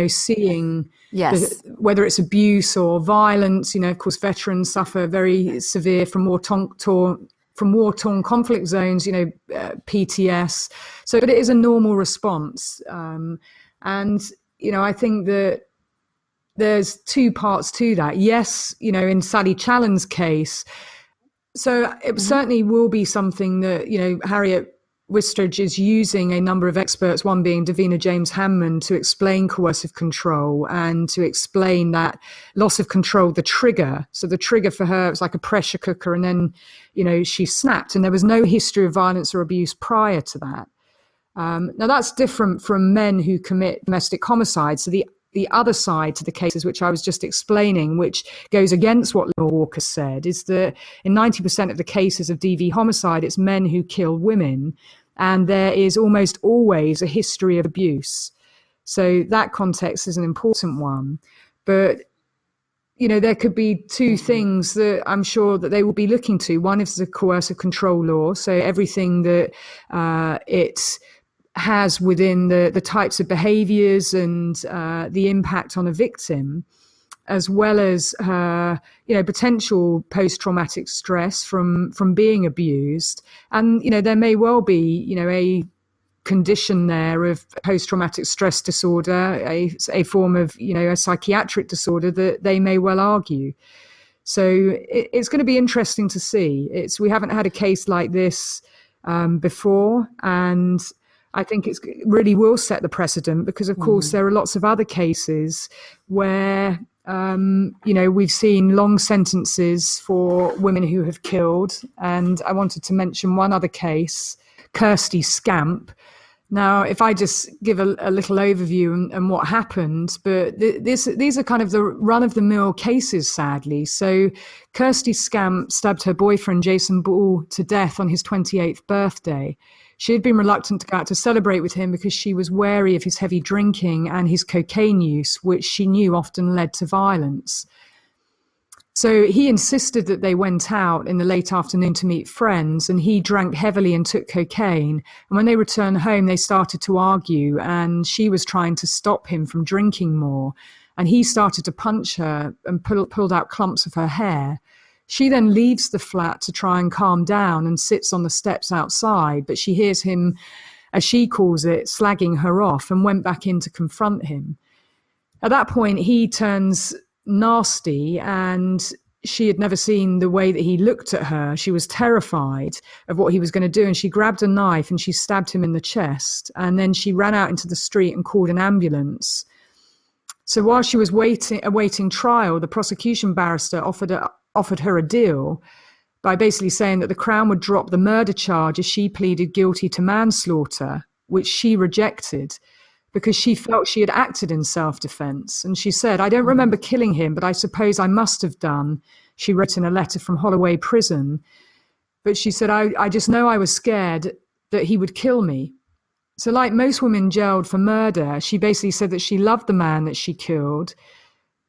seeing
yes.
whether it's abuse or violence. Of course, veterans suffer very severe from war-torn conflict zones, PTS. So, but it is a normal response. And, I think that there's two parts to that. Yes, in Sally Challen's case, so it certainly will be something that, Harriet Wistridge is using a number of experts, one being Davina James Hammond, to explain coercive control and to explain that loss of control, the trigger. So the trigger for her, it was like a pressure cooker, and then, she snapped, and there was no history of violence or abuse prior to that. Now that's different from men who commit domestic homicide. So the other side to the cases, which I was just explaining, which goes against what Laura Walker said, is that in 90% of the cases of DV homicide, it's men who kill women, and there is almost always a history of abuse. So that context is an important one. But, there could be two things that I'm sure that they will be looking to. One is the coercive control law, so everything that it has within the types of behaviors and the impact on a victim, as well as her, potential post-traumatic stress from being abused. And, there may well be, a condition there of post-traumatic stress disorder, a form of, a psychiatric disorder that they may well argue. So it's going to be interesting to see. We haven't had a case like this before, and I think it really will set the precedent because, of course, there are lots of other cases where, we've seen long sentences for women who have killed. And I wanted to mention one other case, Kirsty Scamp. Now, if I just give a little overview and what happened, but these are kind of the run-of-the-mill cases, sadly. So Kirsty Scamp stabbed her boyfriend, Jason Ball, to death on his 28th birthday. She had been reluctant to go out to celebrate with him because she was wary of his heavy drinking and his cocaine use, which she knew often led to violence. So he insisted that they went out in the late afternoon to meet friends, and he drank heavily and took cocaine. And when they returned home, they started to argue, and she was trying to stop him from drinking more. And he started to punch her and pulled out clumps of her hair. She then leaves the flat to try and calm down and sits on the steps outside, but she hears him, as she calls it, slagging her off, and went back in to confront him. At that point, he turns nasty, and she had never seen the way that he looked at her. She was terrified of what he was going to do, and she grabbed a knife and she stabbed him in the chest. And then she ran out into the street and called an ambulance. So while she was awaiting trial, the prosecution barrister offered her a deal by basically saying that the Crown would drop the murder charge as she pleaded guilty to manslaughter, which she rejected because she felt she had acted in self-defense. And she said, "I don't remember killing him, but I suppose I must have done," she wrote in a letter from Holloway Prison. But she said, I just know I was scared that he would kill me. So like most women jailed for murder, she basically said that she loved the man that she killed,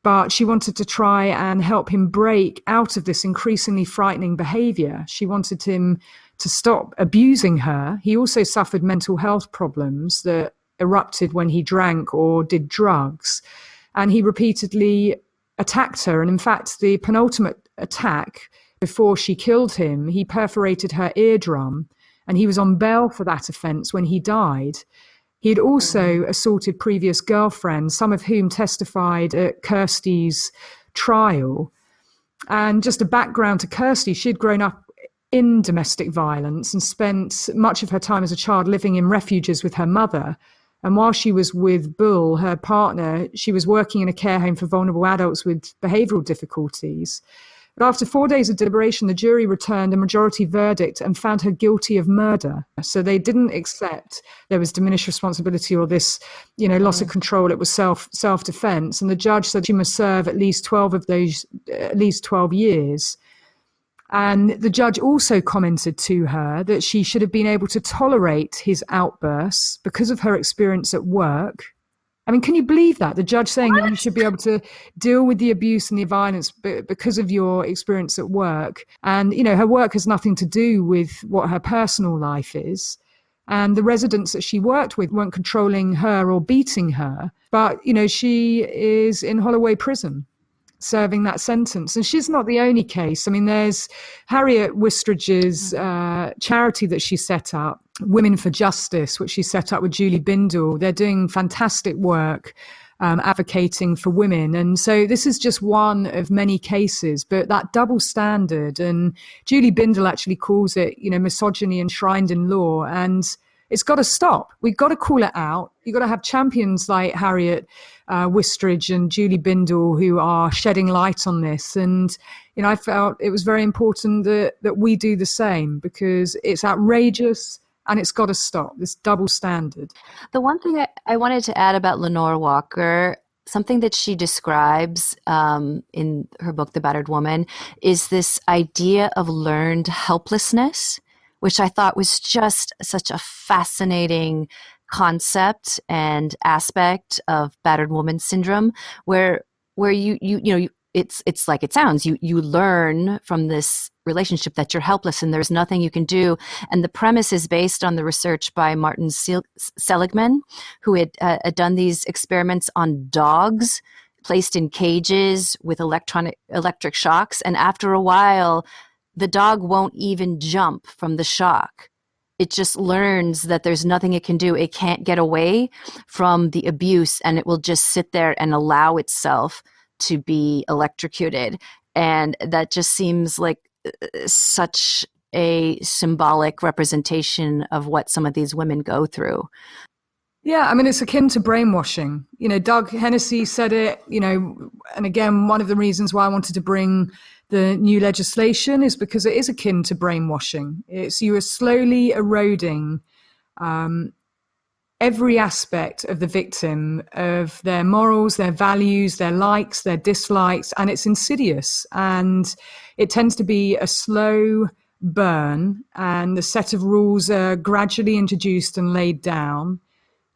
but she wanted to try and help him break out of this increasingly frightening behavior. She wanted him to stop abusing her. He also suffered mental health problems that erupted when he drank or did drugs. And he repeatedly attacked her. And in fact, the penultimate attack before she killed him, he perforated her eardrum, and he was on bail for that offence when he died. He had also assaulted previous girlfriends, some of whom testified at Kirsty's trial. And just a background to Kirsty, she'd grown up in domestic violence and spent much of her time as a child living in refuges with her mother. And while she was with Bull, her partner, she was working in a care home for vulnerable adults with behavioral difficulties. But after 4 days of deliberation, the jury returned a majority verdict and found her guilty of murder. So they didn't accept there was diminished responsibility or this, loss of control. It was self-defense. And the judge said she must serve at least 12 years. And the judge also commented to her that she should have been able to tolerate his outbursts because of her experience at work. I mean, can you believe that? The judge saying that you should be able to deal with the abuse and the violence because of your experience at work. And, her work has nothing to do with what her personal life is. And the residents that she worked with weren't controlling her or beating her. But, she is in Holloway Prison serving that sentence. And she's not the only case. I mean, there's Harriet Wistridge's charity that she set up, Women for Justice, which she set up with Julie Bindel. They're doing fantastic work advocating for women. And so this is just one of many cases, but that double standard, and Julie Bindel actually calls it, misogyny enshrined in law. And it's got to stop. We've got to call it out. You've got to have champions like Harriet Wistridge and Julie Bindel who are shedding light on this. And, I felt it was very important that we do the same, because it's outrageous and it's got to stop, this double standard.
The one thing I wanted to add about Lenore Walker, something that she describes in her book, The Battered Woman, is this idea of learned helplessness, which I thought was just such a fascinating concept and aspect of battered woman syndrome, where it's like it sounds. You learn from this relationship that you're helpless and there's nothing you can do. And the premise is based on the research by Martin Seligman, who had done these experiments on dogs placed in cages with electric shocks, and after a while, the dog won't even jump from the shock. It just learns that there's nothing it can do. It can't get away from the abuse, and it will just sit there and allow itself to be electrocuted. And that just seems like such a symbolic representation of what some of these women go through.
Yeah, I mean, it's akin to brainwashing. Doug Hennessy said it, and again, one of the reasons why I wanted to bring the new legislation is because it is akin to brainwashing. You are slowly eroding every aspect of the victim, of their morals, their values, their likes, their dislikes, and it's insidious. And it tends to be a slow burn, and the set of rules are gradually introduced and laid down,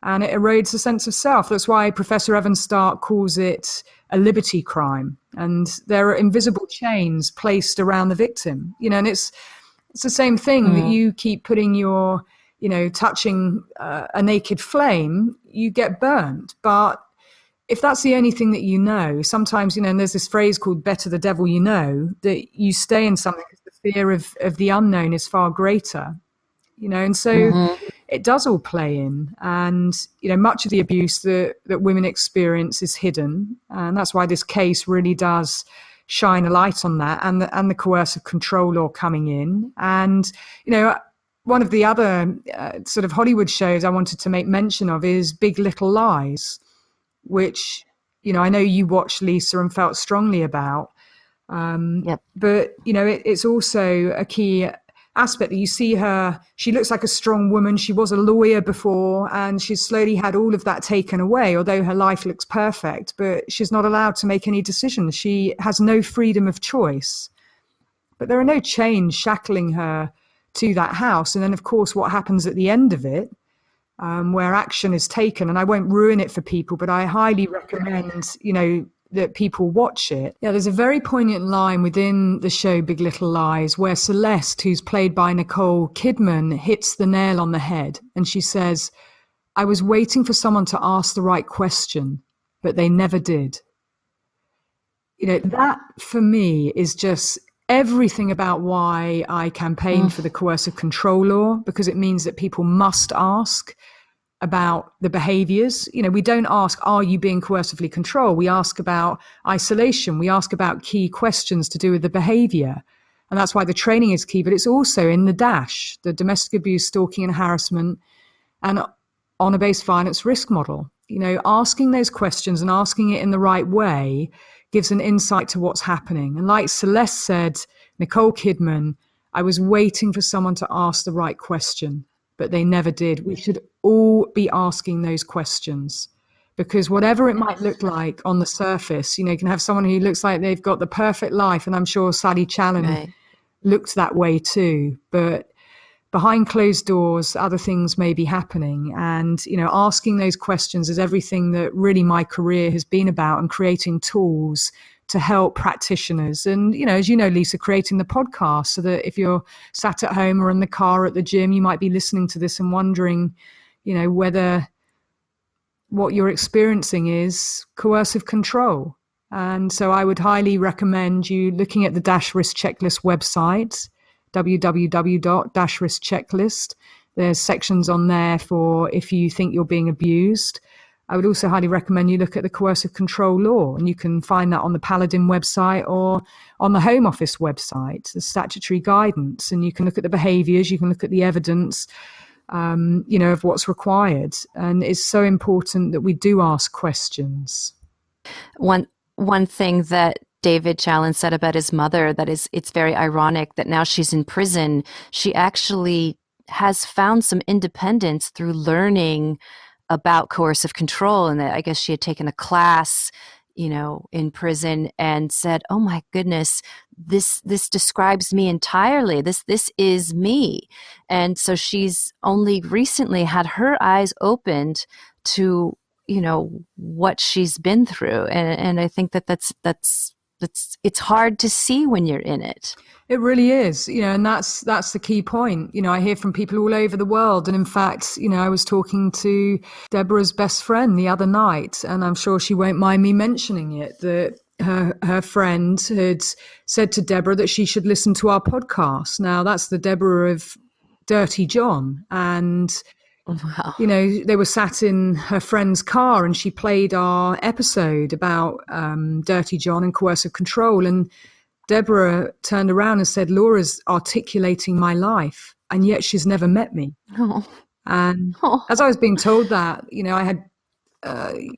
and it erodes the sense of self. That's why Professor Evan Stark calls it a liberty crime. And there are invisible chains placed around the victim, and it's the same thing that you keep putting your, touching a naked flame, you get burned. But if that's the only thing that sometimes, and there's this phrase called better the devil you know, that you stay in something because the fear of the unknown is far greater, and so it does all play in. And, much of the abuse that women experience is hidden. And that's why this case really does shine a light on that, and the coercive control law coming in. And, one of the other sort of Hollywood shows I wanted to make mention of is Big Little Lies, which, I know you watched, Lisa, and felt strongly about.
Yep.
But, it's also a key aspect that you see her. She looks like a strong woman. She was a lawyer before, and she's slowly had all of that taken away, although her life looks perfect, but she's not allowed to make any decisions. She has no freedom of choice. But there are no chains shackling her to that house. And then, of course, what happens at the end of it, where action is taken, and I won't ruin it for people, but I highly recommend, that people watch it. Yeah, there's a very poignant line within the show Big Little Lies where Celeste, who's played by Nicole Kidman, hits the nail on the head. And she says, "I was waiting for someone to ask the right question, but they never did." That for me is just everything about why I campaign for the coercive control law, because it means that people must ask about the behaviors. We don't ask, are you being coercively controlled? We ask about isolation. We ask about key questions to do with the behavior. And that's why the training is key, but it's also in the DASH, the domestic abuse, stalking and harassment and honor-based violence risk model. You know, asking those questions and asking it in the right way gives an insight to what's happening. And like Celeste said, Nicole Kidman, I was waiting for someone to ask the right question, but they never did. We should all be asking those questions, because whatever it might look like on the surface, you know, you can have someone who looks like they've got the perfect life. And I'm sure Sally Challen looked that way too. But behind closed doors, other things may be happening. And, you know, asking those questions is everything that really my career has been about, and creating tools to help practitioners. And, you know, as you know, Lisa, creating the podcast so that if you're sat at home or in the car or at the gym, you might be listening to this and wondering, you know, whether what you're experiencing is coercive control. And so I would highly recommend you looking at the Dash Risk Checklist website, www.risk checklist. There's sections on there for if you think you're being abused. I would also highly recommend you look at the coercive control law, and you can find that on the Paladin website or on the Home Office website, the statutory guidance, and you can look at the behaviours, you can look at the evidence, you know, of what's required. And it's so important that we do ask questions.
One thing that David Challen said about his mother, that is, it's very ironic that now she's in prison. She actually has found some independence through learning about coercive control, and that I guess she had taken a class, you know, in prison, and said, "Oh my goodness, this describes me entirely. This is me." And so she's only recently had her eyes opened to, you know, what she's been through, and I think that's it's hard to see when you're in it.
It really is, you know, and that's the key point. You know, I hear from people all over the world. And in fact, you know, I was talking to Deborah's best friend the other night, and I'm sure she won't mind me mentioning it, that her friend had said to Deborah that she should listen to our podcast. Now, that's the Deborah of Dirty John. And
Wow.
you know, they were sat in her friend's car, and she played our episode about Dirty John and coercive control. And Deborah turned around and said, "Laura's articulating my life, and yet she's never met me."
Oh.
And as I was being told that, you know, I had,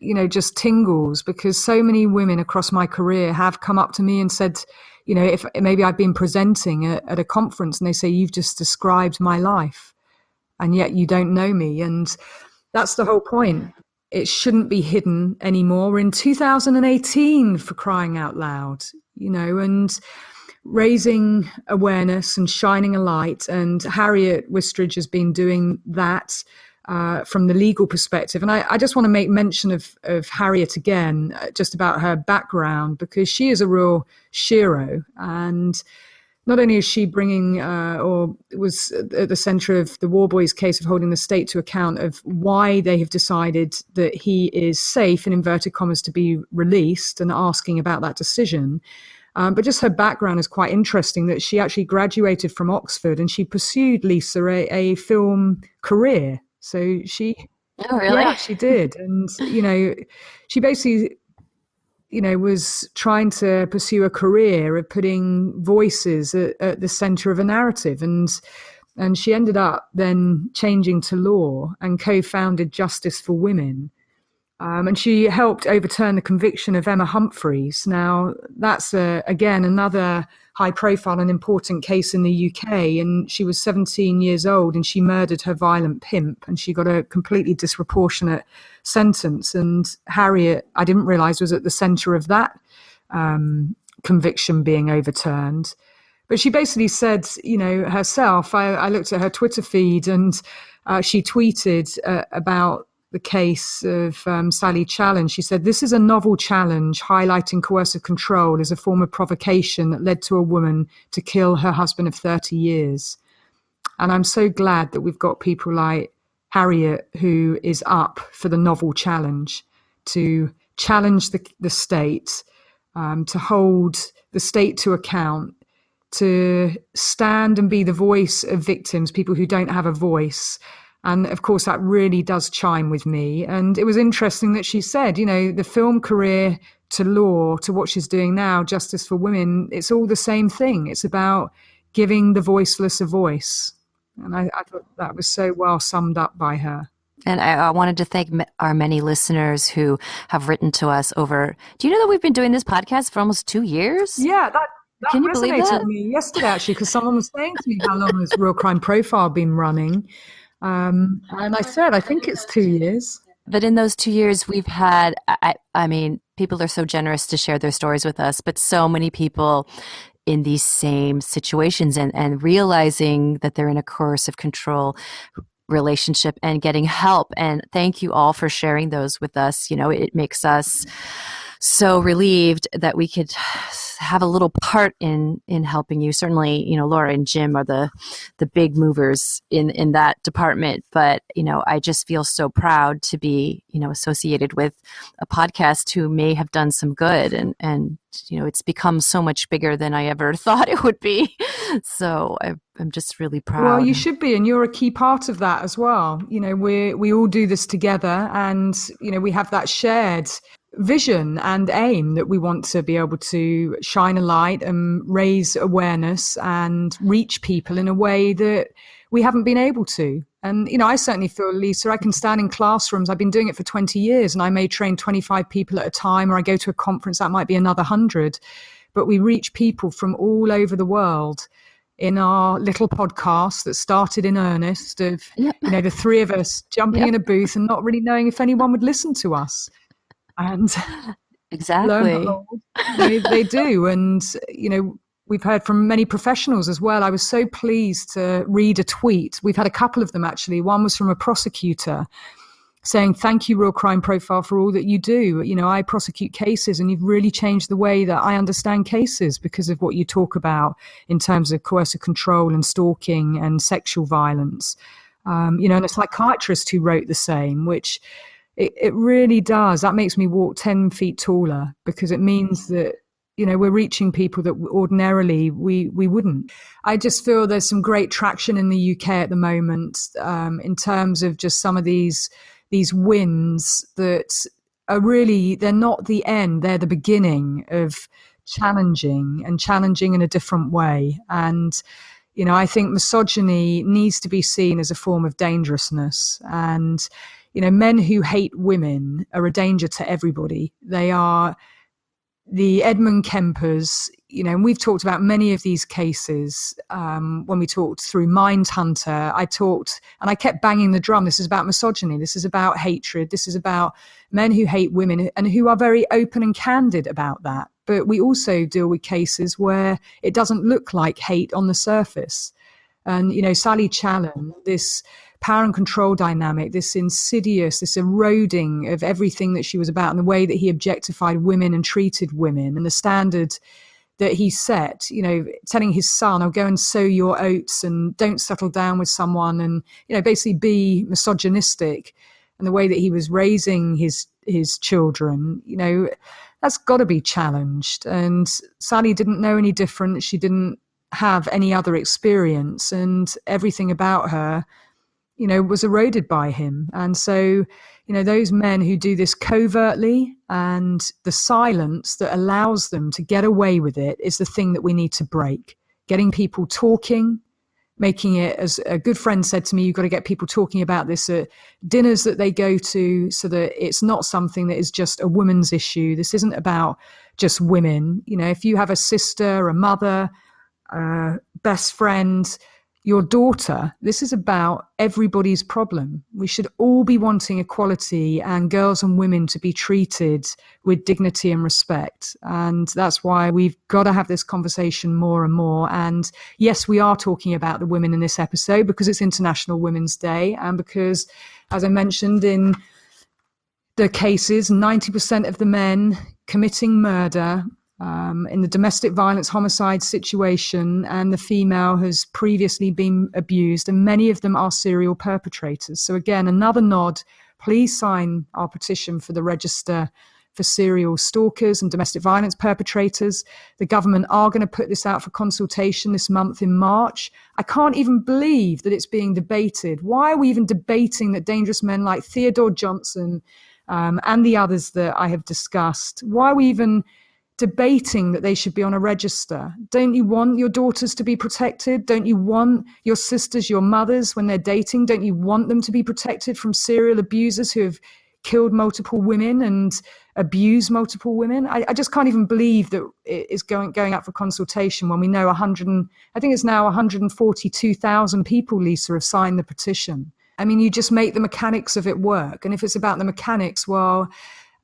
you know, just tingles, because so many women across my career have come up to me and said, you know, if maybe I've been presenting at a conference and they say, "You've just described my life, and yet you don't know me." And that's the whole point. It shouldn't be hidden anymore. We're in 2018, for crying out loud, you know, and raising awareness and shining a light. And Harriet Wistridge has been doing that from the legal perspective. And I just want to make mention of Harriet again, just about her background, because she is a real shero. And not only is she bringing, or was at the center of the War Boys case of holding the state to account of why they have decided that he is safe, in inverted commas, to be released, and asking about that decision. But just her background is quite interesting, that she actually graduated from Oxford, and she pursued, Lisa, a film career. So she...
Oh, really?
Yeah, she did. And, you know, she basically, you know, was trying to pursue a career of putting voices at the center of a narrative. And she ended up then changing to law and co-founded Justice for Women. And she helped overturn the conviction of Emma Humphreys. Now, that's, again, another high-profile and important case in the UK. And she was 17 years old, and she murdered her violent pimp, and she got a completely disproportionate sentence. And Harriet, I didn't realize, was at the center of that conviction being overturned. But she basically said, you know, herself, I looked at her Twitter feed, and she tweeted about the case of Sally Challen. She said, "This is a novel challenge highlighting coercive control as a form of provocation that led to a woman to kill her husband of 30 years. And I'm so glad that we've got people like Harriet, who is up for the novel challenge, to challenge the state, to hold the state to account, to stand and be the voice of victims, people who don't have a voice, And of course, that really does chime with me. And it was interesting that she said, the film career to law, to what she's doing now, Justice for Women, it's all the same thing. It's about giving the voiceless a voice. And I thought that was so well summed up by her.
And I wanted to thank our many listeners who have written to us over. Do you know that we've been doing this podcast for almost 2 years?
Yeah, that
Can you believe
resonated
that?
with me yesterday, actually, because someone was saying to me, how long has Real Crime Profile been running? And I said, I think it's 2 years.
But in those 2 years, we've had, I mean, people are so generous to share their stories with us, but so many people in these same situations and realizing that they're in a coercive control relationship and getting help. And thank you all for sharing those with us. It makes us so relieved that we could have a little part in helping you. Certainly, Laura and Jim are the big movers in that department. But, I just feel so proud to be, associated with a podcast who may have done some good. And it's become so much bigger than I ever thought it would be. So I'm just really proud.
Well, you should be, and you're a key part of that as well. We all do this together, and we have that shared vision and aim that we want to be able to shine a light and raise awareness and reach people in a way that we haven't been able to. And I certainly feel, Lisa, I can stand in classrooms. I've been doing it for 20 years, and I may train 25 people at a time, or I go to a conference, that might be another 100. But we reach people from all over the world in our little podcast that started in earnest of, the three of us jumping in a booth and not really knowing if anyone would listen to us. And
exactly,
they do. And, we've heard from many professionals as well. I was so pleased to read a tweet. We've had a couple of them, actually. One was from a prosecutor saying, thank you, Real Crime Profile, for all that you do. I prosecute cases, and you've really changed the way that I understand cases because of what you talk about in terms of coercive control and stalking and sexual violence. And a psychiatrist who wrote the same, which it really does. That makes me walk 10 feet taller, because it means that, we're reaching people that ordinarily we wouldn't. I just feel there's some great traction in the UK at the moment in terms of just some of these wins that are really, they're not the end, they're the beginning of challenging in a different way. And, I think misogyny needs to be seen as a form of dangerousness. And, men who hate women are a danger to everybody. They are the Edmund Kempers, and we've talked about many of these cases when we talked through Mindhunter. I kept banging the drum. This is about misogyny. This is about hatred. This is about men who hate women and who are very open and candid about that. But we also deal with cases where it doesn't look like hate on the surface. And, Sally Challen, this power and control dynamic, this insidious, this eroding of everything that she was about, and the way that he objectified women and treated women, and the standard that he set, telling his son, "Oh, go and sow your oats and don't settle down with someone," and, basically be misogynistic, and the way that he was raising his children, that's got to be challenged. And Sally didn't know any different. She didn't have any other experience, and everything about her, was eroded by him. And so, those men who do this covertly, and the silence that allows them to get away with it, is the thing that we need to break. Getting people talking, making it, as a good friend said to me, you've got to get people talking about this at dinners that they go to, so that it's not something that is just a woman's issue. This isn't about just women. If you have a sister, a mother, a best friend, your daughter, this is about everybody's problem. We should all be wanting equality and girls and women to be treated with dignity and respect. And that's why we've got to have this conversation more and more. And yes, we are talking about the women in this episode because it's International Women's Day, and because, as I mentioned, in the cases, 90% of the men committing murder in the domestic violence homicide situation, and the female has previously been abused, and many of them are serial perpetrators. So again, another nod, please sign our petition for the Register for serial stalkers and domestic violence perpetrators. The government are going to put this out for consultation this month in March. I can't even believe that it's being debated. Why are we even debating that dangerous men like Theodore Johnson and the others that I have discussed, why are we even debating that they should be on a register? Don't you want your daughters to be protected? Don't you want your sisters, your mothers, when they're dating, don't you want them to be protected from serial abusers who have killed multiple women and abused multiple women? I just can't even believe that it is going out for consultation when we know I think it's now 142,000 people, Lisa, have signed the petition. I mean, you just make the mechanics of it work. And if it's about the mechanics, well,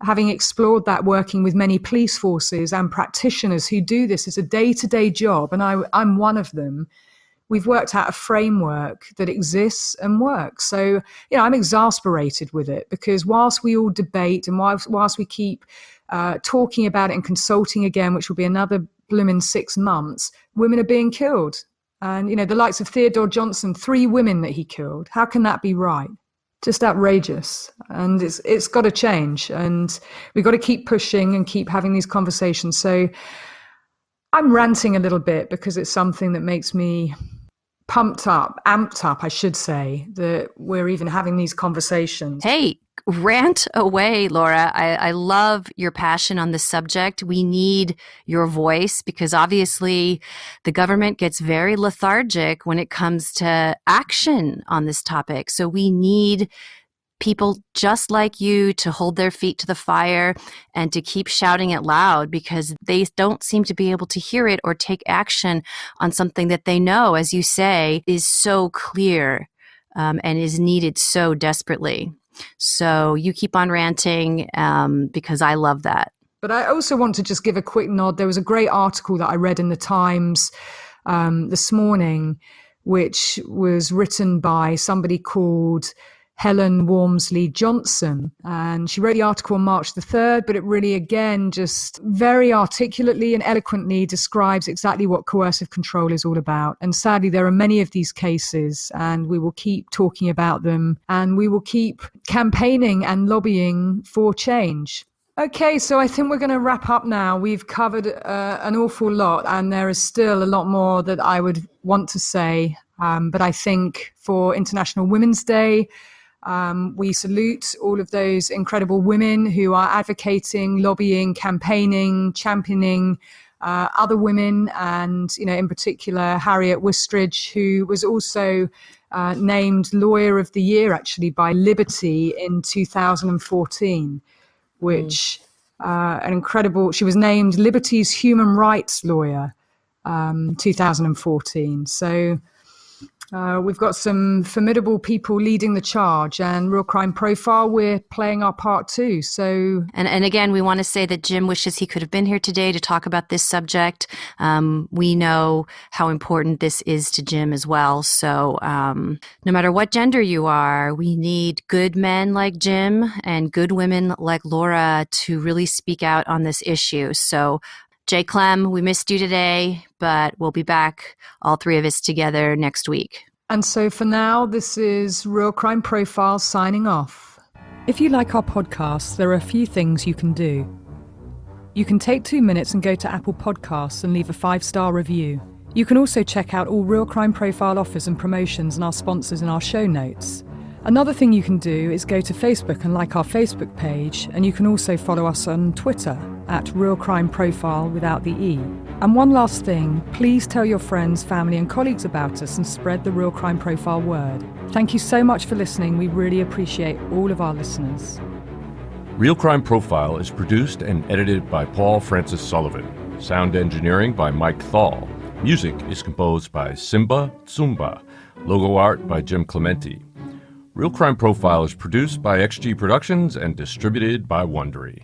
having explored that, working with many police forces and practitioners who do this as a day-to-day job, and I'm one of them, we've worked out a framework that exists and works. So, I'm exasperated with it because whilst we all debate and whilst we keep talking about it and consulting again, which will be another blooming 6 months, women are being killed. And, the likes of Theodore Johnson, 3 women that he killed. How can that be right? Just outrageous. And it's got to change. And we've got to keep pushing and keep having these conversations. So I'm ranting a little bit because it's something that makes me amped up, I should say, that we're even having these conversations.
Hey, rant away, Laura. I love your passion on this subject. We need your voice because obviously the government gets very lethargic when it comes to action on this topic. So we need people just like you to hold their feet to the fire and to keep shouting it loud because they don't seem to be able to hear it or take action on something that they know, as you say, is so clear and is needed so desperately. So you keep on ranting because I love that.
But I also want to just give a quick nod. There was a great article that I read in the Times this morning, which was written by somebody called Helen Walmsley Johnson. And she wrote the article on March the 3rd, but it really, again, just very articulately and eloquently describes exactly what coercive control is all about. And sadly, there are many of these cases, and we will keep talking about them, and we will keep campaigning and lobbying for change. Okay, so I think we're going to wrap up now. We've covered an awful lot, and there is still a lot more that I would want to say. But I think for International Women's Day, we salute all of those incredible women who are advocating, lobbying, campaigning, championing other women, and in particular Harriet Wistridge, who was also named Lawyer of the Year actually by Liberty in 2014, which an incredible. She was named Liberty's Human Rights Lawyer 2014. So. We've got some formidable people leading the charge, and Real Crime Profile, we're playing our part too. So,
and again, we want to say that Jim wishes he could have been here today to talk about this subject. We know how important this is to Jim as well. So no matter what gender you are, we need good men like Jim and good women like Laura to really speak out on this issue. So J. Clem, we missed you today, but we'll be back, all 3 of us together next week.
And so for now, this is Real Crime Profile signing off. If you like our podcasts, there are a few things you can do. You can take 2 minutes and go to Apple Podcasts and leave a 5-star review. You can also check out all Real Crime Profile offers and promotions and our sponsors in our show notes. Another thing you can do is go to Facebook and like our Facebook page, and you can also follow us on Twitter at Real Crime Profile without the E. And one last thing, please tell your friends, family and colleagues about us and spread the Real Crime Profile word. Thank you so much for listening. We really appreciate all of our listeners.
Real Crime Profile is produced and edited by Paul Francis Sullivan. Sound engineering by Mike Thal. Music is composed by Simba Tsumba. Logo art by Jim Clementi. Real Crime Profile is produced by XG Productions and distributed by Wondery.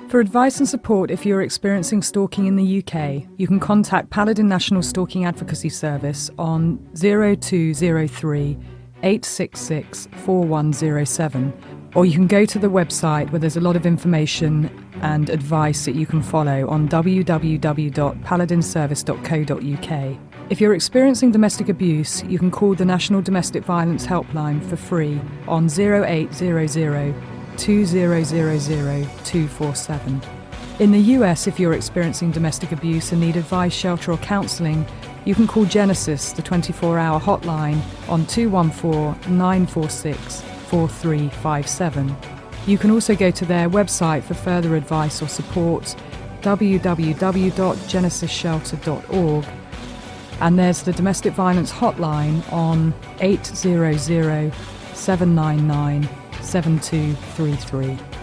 For advice and support if you're experiencing stalking in the UK, you can contact Paladin National Stalking Advocacy Service on 0203 866 4107, or you can go to the website where there's a lot of information and advice that you can follow on www.paladinservice.co.uk. If you're experiencing domestic abuse, you can call the National Domestic Violence Helpline for free on 0800 2000247. In the US, if you're experiencing domestic abuse and need advice, shelter or counselling, you can call Genesis, the 24-hour hotline, on 214-946-4357. You can also go to their website for further advice or support, www.genesisshelter.org. And there's the domestic violence hotline on 800-799-7233.